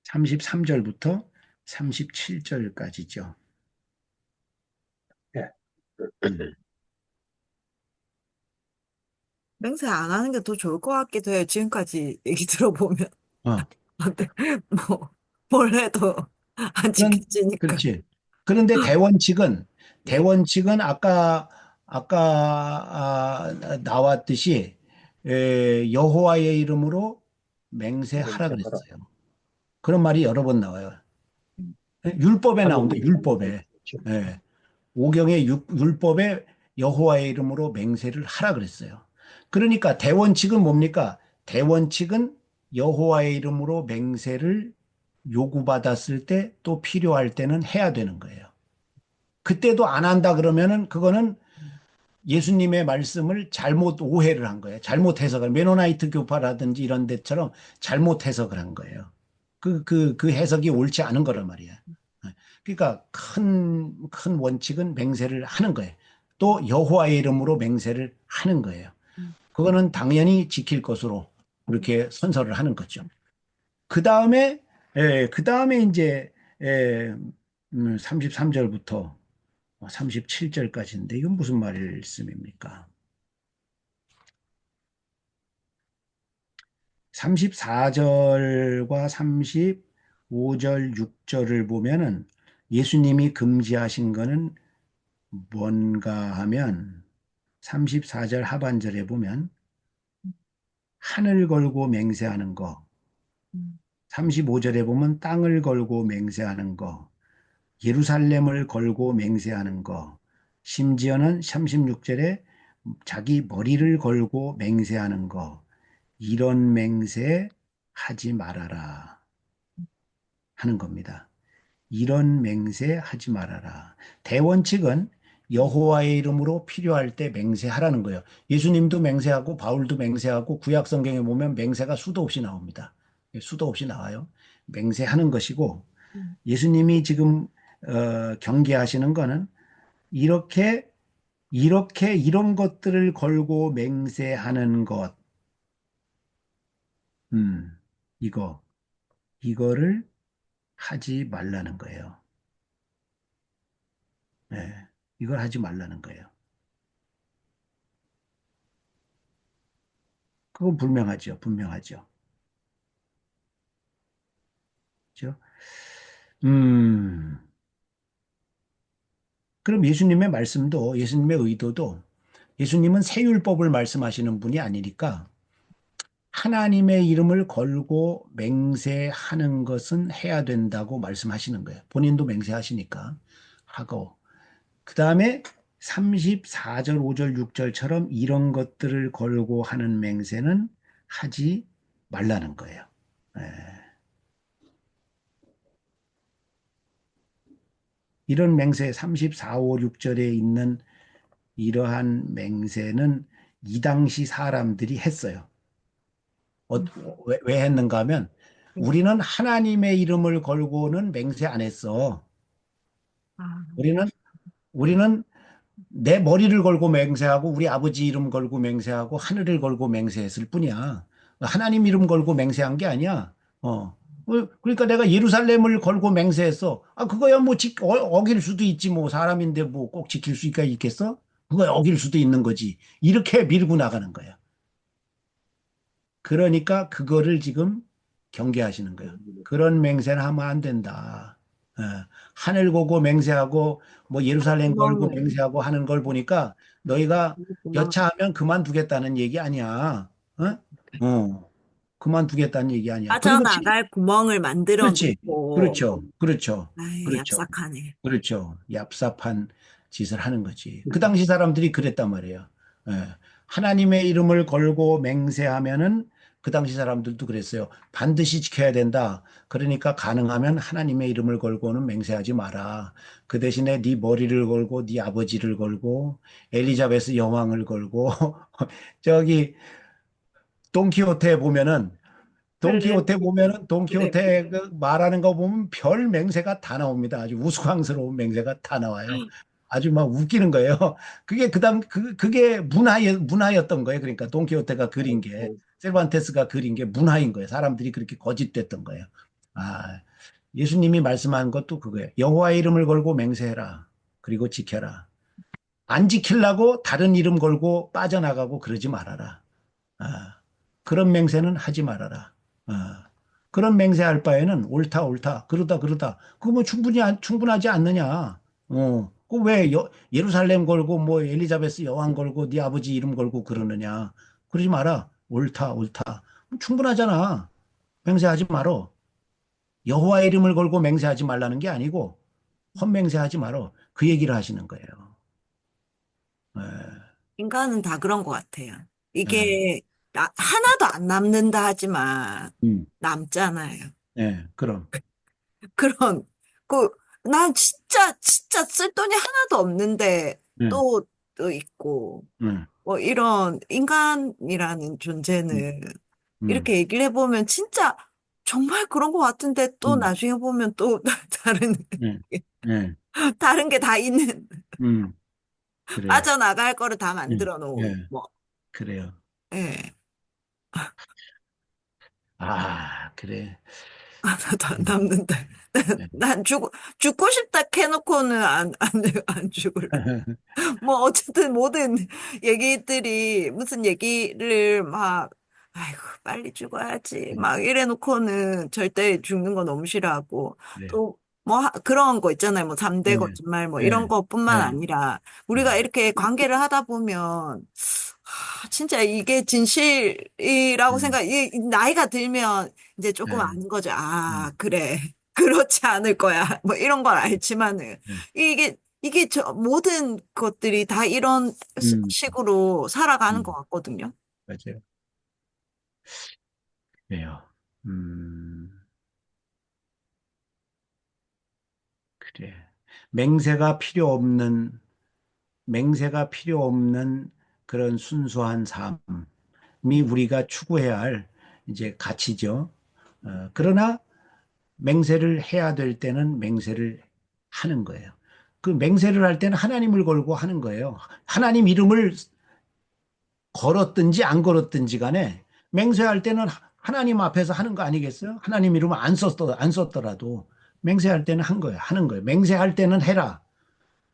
Speaker 1: 33절부터 37절까지죠.
Speaker 3: 예.
Speaker 2: 맹세 안 하는 게 더 좋을 것 같기도 해요. 지금까지 얘기 들어보면.
Speaker 1: 어.
Speaker 2: 근데 뭐, 뭘 해도 안 지켜지니까.
Speaker 1: 그렇지. 그런데
Speaker 2: 네,
Speaker 1: 대원칙은 아까 나왔듯이 여호와의 이름으로 맹세하라
Speaker 3: 맹세하라.
Speaker 1: 그랬어요. 그런 말이 여러 번 나와요.
Speaker 2: 음,
Speaker 1: 율법에 나온다.
Speaker 3: 하느님
Speaker 1: 율법에.
Speaker 3: 그렇죠.
Speaker 1: 예. 오경의 율법에 여호와의 이름으로 맹세를 하라 그랬어요. 그러니까 대원칙은 뭡니까? 대원칙은 여호와의 이름으로 맹세를 요구받았을 때 또 필요할 때는 해야 되는 거예요. 그때도 안 한다 그러면은 그거는 예수님의 말씀을 잘못 오해를 한 거예요. 잘못 해석을 메노나이트 교파라든지 이런 데처럼 잘못 해석을 한 거예요. 그 해석이 옳지 않은 거란 말이야. 그러니까 큰 원칙은 맹세를 하는 거예요. 또 여호와의 이름으로 맹세를 하는 거예요.
Speaker 2: 음,
Speaker 1: 그거는 당연히 지킬 것으로 그렇게 선서를 하는 거죠. 그 다음에 이제 33절부터 37절까지인데 이건 무슨 말씀입니까? 34절과 35절, 6절을 보면은 예수님이 금지하신 거는 뭔가 하면 34절 하반절에 보면 하늘 걸고 맹세하는 거,
Speaker 2: 음,
Speaker 1: 35절에 보면 땅을 걸고 맹세하는 거, 예루살렘을 걸고 맹세하는 거, 심지어는 36절에 자기 머리를 걸고 맹세하는 거, 이런 맹세 하지 말아라. 하는 겁니다. 이런 맹세하지 말아라. 대원칙은 여호와의 이름으로 필요할 때 맹세하라는 거예요. 예수님도 맹세하고 바울도 맹세하고 구약 성경에 보면 맹세가 수도 없이 나옵니다. 수도 없이 나와요. 맹세하는 것이고 예수님이 지금 경계하시는 거는 이렇게 이런 것들을 걸고 맹세하는 것, 음, 이거 이거를 하지 말라는 거예요. 네, 이걸 하지 말라는 거예요. 그건 분명하죠. 분명하죠. 그죠? 음, 그럼 예수님의 말씀도, 예수님의 의도도, 예수님은 새 율법을 말씀하시는 분이 아니니까 하나님의 이름을 걸고 맹세하는 것은 해야 된다고 말씀하시는 거예요. 본인도 맹세하시니까 하고. 그 다음에 34절, 5절, 6절처럼 이런 것들을 걸고 하는 맹세는 하지 말라는 거예요. 예. 이런 맹세 34, 5, 6절에 있는 이러한 맹세는 이 당시 사람들이 했어요. 왜 했는가 하면 우리는 하나님의 이름을 걸고는 맹세 안 했어.
Speaker 2: 아,
Speaker 1: 우리는 우리는 내 머리를 걸고 맹세하고 우리 아버지 이름 걸고 맹세하고 하늘을 걸고 맹세했을 뿐이야. 하나님 이름 걸고 맹세한 게 아니야. 어. 그러니까 내가 예루살렘을 걸고 맹세했어. 아, 그거야 뭐 어길 수도 있지 뭐 사람인데 뭐 꼭 지킬 수가 있겠어? 그거 어길 수도 있는 거지. 이렇게 밀고 나가는 거야. 그러니까 그거를 지금 경계하시는 거예요. 그런 맹세는 하면 안 된다. 어, 하늘 보고 맹세하고 뭐 예루살렘 걸고
Speaker 2: 구멍을,
Speaker 1: 맹세하고 하는 걸 보니까 너희가
Speaker 2: 구멍을
Speaker 1: 여차하면 그만두겠다는 얘기 아니야. 어? 그만두겠다는 얘기 아니야. 그리고
Speaker 2: 빠져나갈 구멍을 만들어
Speaker 1: 그렇지.
Speaker 2: 놓고,
Speaker 1: 그렇죠. 그렇죠.
Speaker 2: 아이,
Speaker 1: 그렇죠.
Speaker 2: 얍삭하네.
Speaker 1: 그렇죠. 얍삽한 짓을 하는 거지. 그 당시 사람들이 그랬단 말이에요. 예. 하나님의 이름을 걸고 맹세하면은 그 당시 사람들도 그랬어요. 반드시 지켜야 된다. 그러니까 가능하면 하나님의 이름을 걸고는 맹세하지 마라. 그 대신에 네 머리를 걸고 네 아버지를 걸고 엘리자베스 여왕을 걸고 저기 돈키호테에 보면은
Speaker 2: 그래, 그래.
Speaker 1: 돈키호테 그 말하는 거 보면 별 맹세가 다 나옵니다. 아주 우스꽝스러운 맹세가 다 나와요. 아주 막 웃기는 거예요. 그게 그게 문화였던 거예요. 그러니까 돈키호테가 그린 게 세르반테스가 그린 게 문화인 거예요. 사람들이 그렇게 거짓됐던 거예요. 아, 예수님이 말씀한 것도 그거예요. 여호와의 이름을 걸고 맹세해라. 그리고 지켜라. 안 지키려고 다른 이름 걸고 빠져나가고 그러지 말아라. 아, 그런 맹세는 하지 말아라. 아, 그런 맹세할 바에는 옳다, 그러다. 그거 뭐 충분하지 않느냐. 그왜 예루살렘 걸고 뭐 엘리자베스 여왕 걸고 네 아버지 이름 걸고 그러느냐. 그러지 마라. 옳다. 충분하잖아. 맹세하지 말어. 여호와의 이름을 걸고 맹세하지 말라는 게 아니고 헛맹세하지 말어. 그 얘기를 하시는 거예요. 예,
Speaker 2: 인간은 다 그런 것 같아요.
Speaker 1: 예,
Speaker 2: 이게 하나도 안 남는다 하지만
Speaker 1: 음,
Speaker 2: 남잖아요.
Speaker 1: 예, 그럼.
Speaker 2: 그런, 그, 난 진짜 쓸 돈이 하나도 없는데
Speaker 1: 예,
Speaker 2: 또 있고,
Speaker 1: 예,
Speaker 2: 뭐 이런 인간이라는
Speaker 1: 음,
Speaker 2: 존재는
Speaker 1: 음,
Speaker 2: 이렇게 얘기를 해보면 진짜 정말 그런 것 같은데 또
Speaker 1: 음.
Speaker 2: 나중에 보면 또 다른,
Speaker 1: 네, 네,
Speaker 2: 다른 게 다 있는,
Speaker 1: 음, 그래요.
Speaker 2: 빠져나갈 거를 다
Speaker 1: 네,
Speaker 2: 만들어 놓은,
Speaker 1: 네,
Speaker 2: 뭐,
Speaker 1: 그래요.
Speaker 2: 예.
Speaker 1: 아, 그래.
Speaker 2: 하나도 안
Speaker 1: 음,
Speaker 2: 남는데.
Speaker 1: 네.
Speaker 2: 난 죽고 싶다 해놓고는 안 죽을. 뭐, 어쨌든 모든 얘기들이 무슨 얘기를 막, 아이고, 빨리 죽어야지. 막 이래 놓고는 절대 죽는 거 너무 싫어하고,
Speaker 1: 그래요.
Speaker 2: 또, 뭐, 그런 거 있잖아요. 뭐, 3대
Speaker 1: 네,
Speaker 2: 거짓말, 뭐, 이런
Speaker 1: 네,
Speaker 2: 거뿐만
Speaker 1: 네,
Speaker 2: 아니라, 우리가 이렇게 관계를 하다 보면, 진짜 이게 진실이라고
Speaker 1: 네,
Speaker 2: 이 나이가 들면 이제 조금
Speaker 1: 네,
Speaker 2: 아는 거죠. 아,
Speaker 1: 네,
Speaker 2: 그래. 그렇지 않을 거야. 뭐 이런 걸 알지만은,
Speaker 1: 네,
Speaker 2: 이게 모든 것들이 다 이런
Speaker 1: 음,
Speaker 2: 식으로 살아가는 것
Speaker 1: 음,
Speaker 2: 같거든요.
Speaker 1: 맞아요. 그래요. 음, 그래. 맹세가 필요 없는, 맹세가 필요 없는 그런 순수한 삶이 우리가 추구해야 할 이제 가치죠. 그러나 맹세를 해야 될 때는 맹세를 하는 거예요. 그 맹세를 할 때는 하나님을 걸고 하는 거예요. 하나님 이름을 걸었든지 안 걸었든지 간에 맹세할 때는 하나님 앞에서 하는 거 아니겠어요? 하나님 이름을 안 썼더라도 맹세할 때는 한 거예요. 하는 거예요. 맹세할 때는 해라.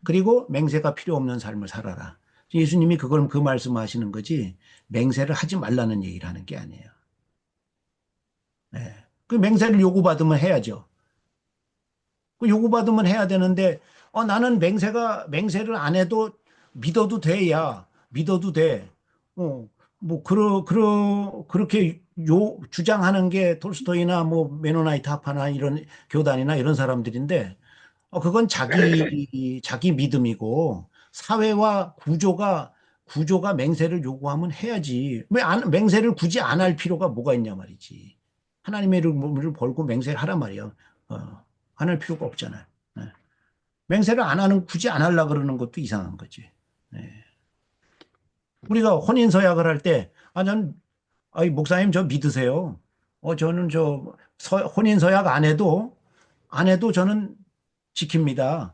Speaker 1: 그리고 맹세가 필요 없는 삶을 살아라. 예수님이 그걸 그 말씀하시는 거지 맹세를 하지 말라는 얘기를 하는 게 아니에요. 네. 그 맹세를 요구받으면 해야죠. 그 요구받으면 해야 되는데 나는 맹세를 안 해도 믿어도 돼, 야. 믿어도 돼. 뭐 그렇게 주장하는 게 톨스토이나 뭐 메노나이트 학파나 이런 교단이나 이런 사람들인데 그건 자기 믿음이고 사회와 구조가 맹세를 요구하면 해야지. 맹세를 굳이 안 할 필요가 뭐가 있냐 말이지. 하나님의 이름을 걸고 맹세를 하란 말이야. 안 할 필요가 없잖아요. 네. 맹세를 안 하는, 굳이 안 하려고 그러는 것도 이상한 거지. 네. 우리가 혼인서약을 할 때, 목사님 저 믿으세요. 저는 혼인서약 안 해도 저는 지킵니다.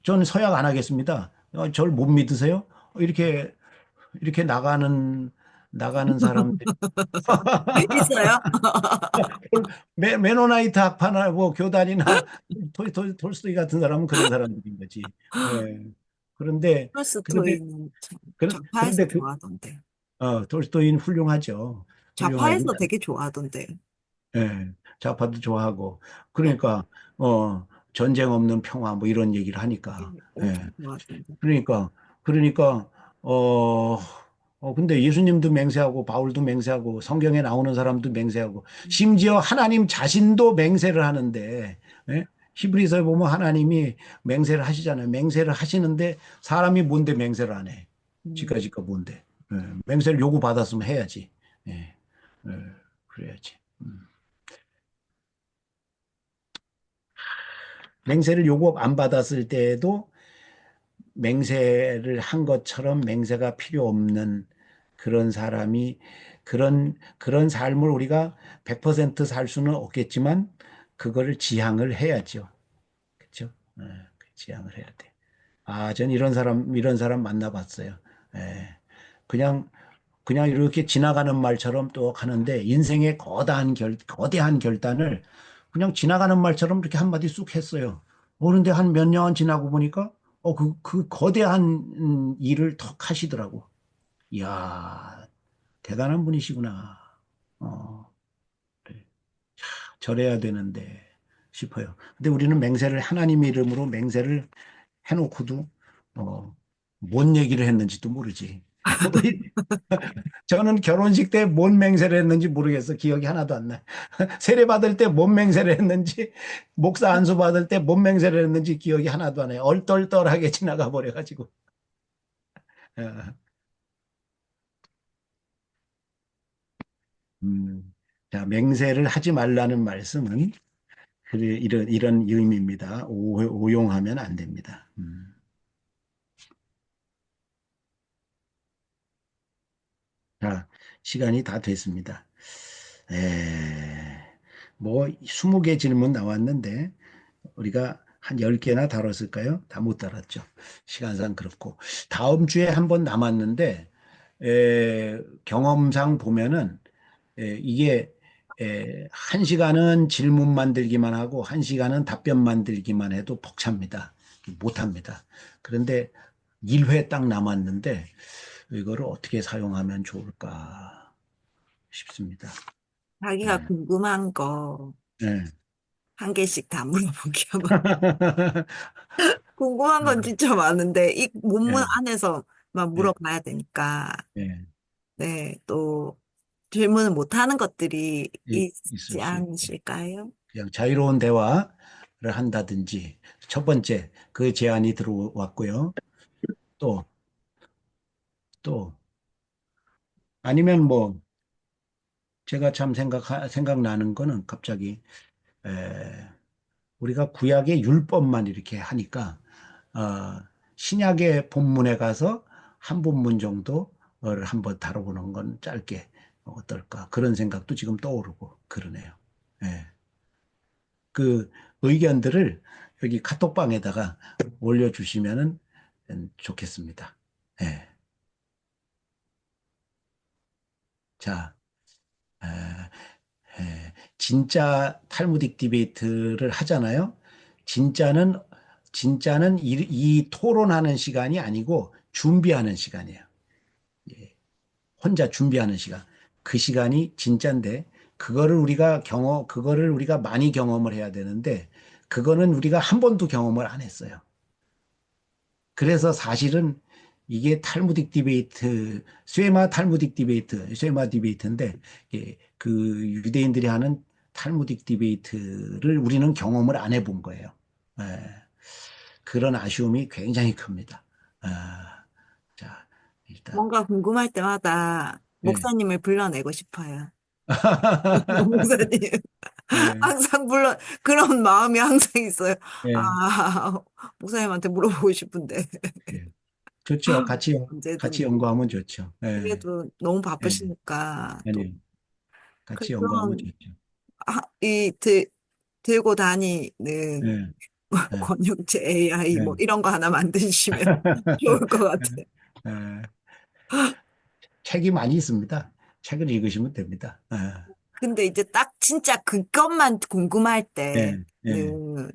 Speaker 1: 저는 서약 안 하겠습니다. 저를 못 믿으세요? 이렇게 나가는 사람들.
Speaker 2: 있어요?
Speaker 1: 메노나이트 학파나 뭐 교단이나 톨스토이 같은 사람은 그런 사람들인 거지. 예. 그런데 그런데
Speaker 2: 토스토이는 참
Speaker 1: 그런데
Speaker 2: 좌파에서 좋아하던데.
Speaker 1: 톨스토이는 훌륭하죠. 훌륭하고
Speaker 2: 좌파에서 되게 좋아하던데.
Speaker 1: 예. 좌파도 좋아하고 그러니까 전쟁 없는 평화 뭐 이런 얘기를 하니까
Speaker 2: 엄청
Speaker 1: 예.
Speaker 2: 좋아하던데.
Speaker 1: 그러니까 어 근데 예수님도 맹세하고 바울도 맹세하고 성경에 나오는 사람도 맹세하고 심지어 하나님 자신도 맹세를 하는데 예? 히브리서에 보면 하나님이 맹세를 하시잖아요. 맹세를 하시는데 사람이 뭔데 맹세를 안 해?
Speaker 2: 음.
Speaker 1: 지가 뭔데? 맹세를 요구받았으면 해야지. 예. 예, 그래야지. 맹세를 요구 안 받았을 때에도 맹세를 한 것처럼 맹세가 필요 없는 그런 사람이 그런 삶을 우리가 100%살 수는 없겠지만 그거를 지향을 해야죠. 그렇죠? 지향을 해야 돼. 전 이런 사람 만나봤어요. 예. 그냥 이렇게 지나가는 말처럼 또 하는데 인생의 거대한 결단을 그냥 지나가는 말처럼 이렇게 한마디 쑥 했어요. 그런데 한 몇 년 지나고 보니까 그 거대한 일을 턱 하시더라고. 이야, 대단한 분이시구나. 어, 그래. 저래야 되는데 싶어요. 근데 우리는 하나님 이름으로 맹세를 해놓고도 어, 뭔 얘기를 했는지도 모르지. 저는 결혼식 때 뭔 맹세를 했는지 모르겠어. 기억이 하나도 안 나. 세례 받을 때 뭔 맹세를 했는지, 목사 안수 받을 때 뭔 맹세를 했는지 기억이 하나도 안 나요. 얼떨떨하게 지나가 버려가지고. 어, 자, 맹세를 하지 말라는 말씀은 이런 의미입니다. 오용하면 안 됩니다. 자, 시간이 다 됐습니다. 에, 뭐 20개 질문 나왔는데 우리가 한 10개나 다뤘을까요? 다 못 다뤘죠. 시간상 그렇고. 다음 주에 한 번 남았는데 경험상 보면은 이게 1시간은 질문 만들기만 하고 1시간은 답변 만들기만 해도 벅찹니다. 못합니다. 그런데 1회 딱 남았는데 이거를 어떻게 사용하면 좋을까 싶습니다.
Speaker 2: 자기가
Speaker 1: 네.
Speaker 2: 궁금한 거
Speaker 1: 네.
Speaker 2: 한 개씩 다 물어보기 하면 궁금한 건 진짜 많은데 이 본문
Speaker 1: 네.
Speaker 2: 안에서만
Speaker 1: 네.
Speaker 2: 물어봐야 되니까
Speaker 1: 네.
Speaker 2: 네, 또 질문을 못 하는 것들이
Speaker 1: 있을
Speaker 2: 있지
Speaker 1: 수 있고.
Speaker 2: 않으실까요?
Speaker 1: 그냥 자유로운 대화를 한다든지 첫 번째 그 제안이 들어왔고요. 또, 또 아니면 뭐 제가 참 생각나는 거는 갑자기 에, 우리가 구약의 율법만 이렇게 하니까 신약의 본문에 가서 한 본문 정도를 한번 다뤄보는 건 짧게 어떨까 그런 생각도 지금 떠오르고 그러네요. 예. 그 의견들을 여기 카톡방에다가 올려주시면은 좋겠습니다. 예. 자, 에, 진짜 탈무딕 디베이트를 하잖아요. 진짜는 이 토론하는 시간이 아니고 준비하는 시간이에요. 예. 혼자 준비하는 시간. 그 시간이 진짜인데 그거를 우리가 많이 경험을 해야 되는데 그거는 우리가 한 번도 경험을 안 했어요. 그래서 사실은 이게 탈무딕 디베이트, 쇠마 디베이트인데, 그 유대인들이 하는 탈무딕 디베이트를 우리는 경험을 안 해본 거예요. 예, 그런 아쉬움이 굉장히 큽니다. 자, 일단.
Speaker 2: 뭔가 궁금할 때마다
Speaker 1: 예.
Speaker 2: 목사님을 불러내고 싶어요. 목사님.
Speaker 1: 예,
Speaker 2: 항상 그런 마음이 항상 있어요.
Speaker 1: 예,
Speaker 2: 아, 목사님한테 물어보고 싶은데.
Speaker 1: 예. 좋죠. 같이
Speaker 2: 언제든지.
Speaker 1: 연구하면 좋죠. 예,
Speaker 2: 그래도 너무
Speaker 1: 예,
Speaker 2: 바쁘시니까 또
Speaker 1: 아니요. 같이 연구하면
Speaker 2: 그런
Speaker 1: 좋죠.
Speaker 2: 들고 다니는
Speaker 1: 예, 예.
Speaker 2: 권영체 AI 뭐
Speaker 1: 예.
Speaker 2: 이런 거 하나 만드시면 좋을 것 같아요.
Speaker 1: 예. 책이 많이 있습니다. 책을 읽으시면 됩니다.
Speaker 2: 근데 이제 딱 진짜 그것만 궁금할
Speaker 1: 예, 예,
Speaker 2: 때는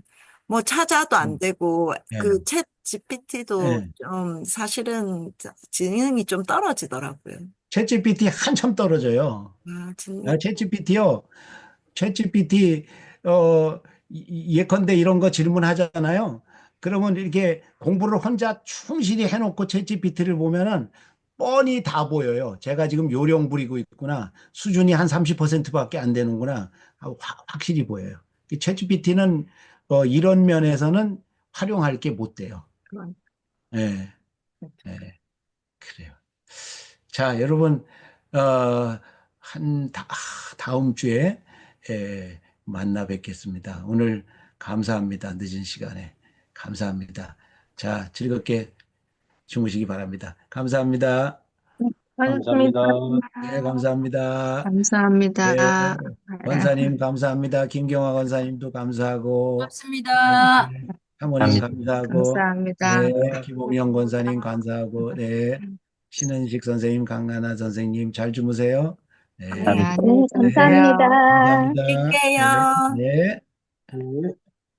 Speaker 2: 뭐 찾아도 안 되고
Speaker 1: 예,
Speaker 2: 그 챗 GPT도
Speaker 1: 예.
Speaker 2: 좀 사실은 지능이 좀 떨어지더라고요.
Speaker 1: 챗GPT 한참 떨어져요.
Speaker 2: 아, 진짜.
Speaker 1: 챗GPT요. 챗GPT 예컨대 이런 거 질문하잖아요. 그러면 이렇게 공부를 혼자 충실히 해놓고 챗GPT를 보면은 뻔히 다 보여요. 제가 지금 요령 부리고 있구나. 수준이 한 30%밖에 안 되는구나. 하고 확실히 보여요. 이 챗GPT는 이런 면에서는 활용할 게 못 돼요.
Speaker 2: 그런.
Speaker 1: 예, 예, 그래요. 자, 여러분, 어, 다음 주에 만나 뵙겠습니다. 오늘 감사합니다. 늦은 시간에. 감사합니다. 자, 즐겁게 주무시기 바랍니다. 감사합니다.
Speaker 3: 감사합니다.
Speaker 5: 고맙습니다.
Speaker 1: 네, 감사합니다. 네,
Speaker 5: 감사합니다.
Speaker 1: 권사님 감사합니다. 김경화 권사님도 감사하고,
Speaker 6: 고맙습니다.
Speaker 1: 네, 사모님 감사하고,
Speaker 5: 감사합니다.
Speaker 1: 네, 김홍영 권사님 감사하고, 네, 신은식 선생님, 강나나 선생님 잘 주무세요. 네,
Speaker 5: 네,
Speaker 4: 감사합니다.
Speaker 5: 안녕히
Speaker 1: 네,
Speaker 5: 주무세요.
Speaker 1: 감사합니다. 네,
Speaker 2: 뵐게요.
Speaker 1: 네.
Speaker 3: 네.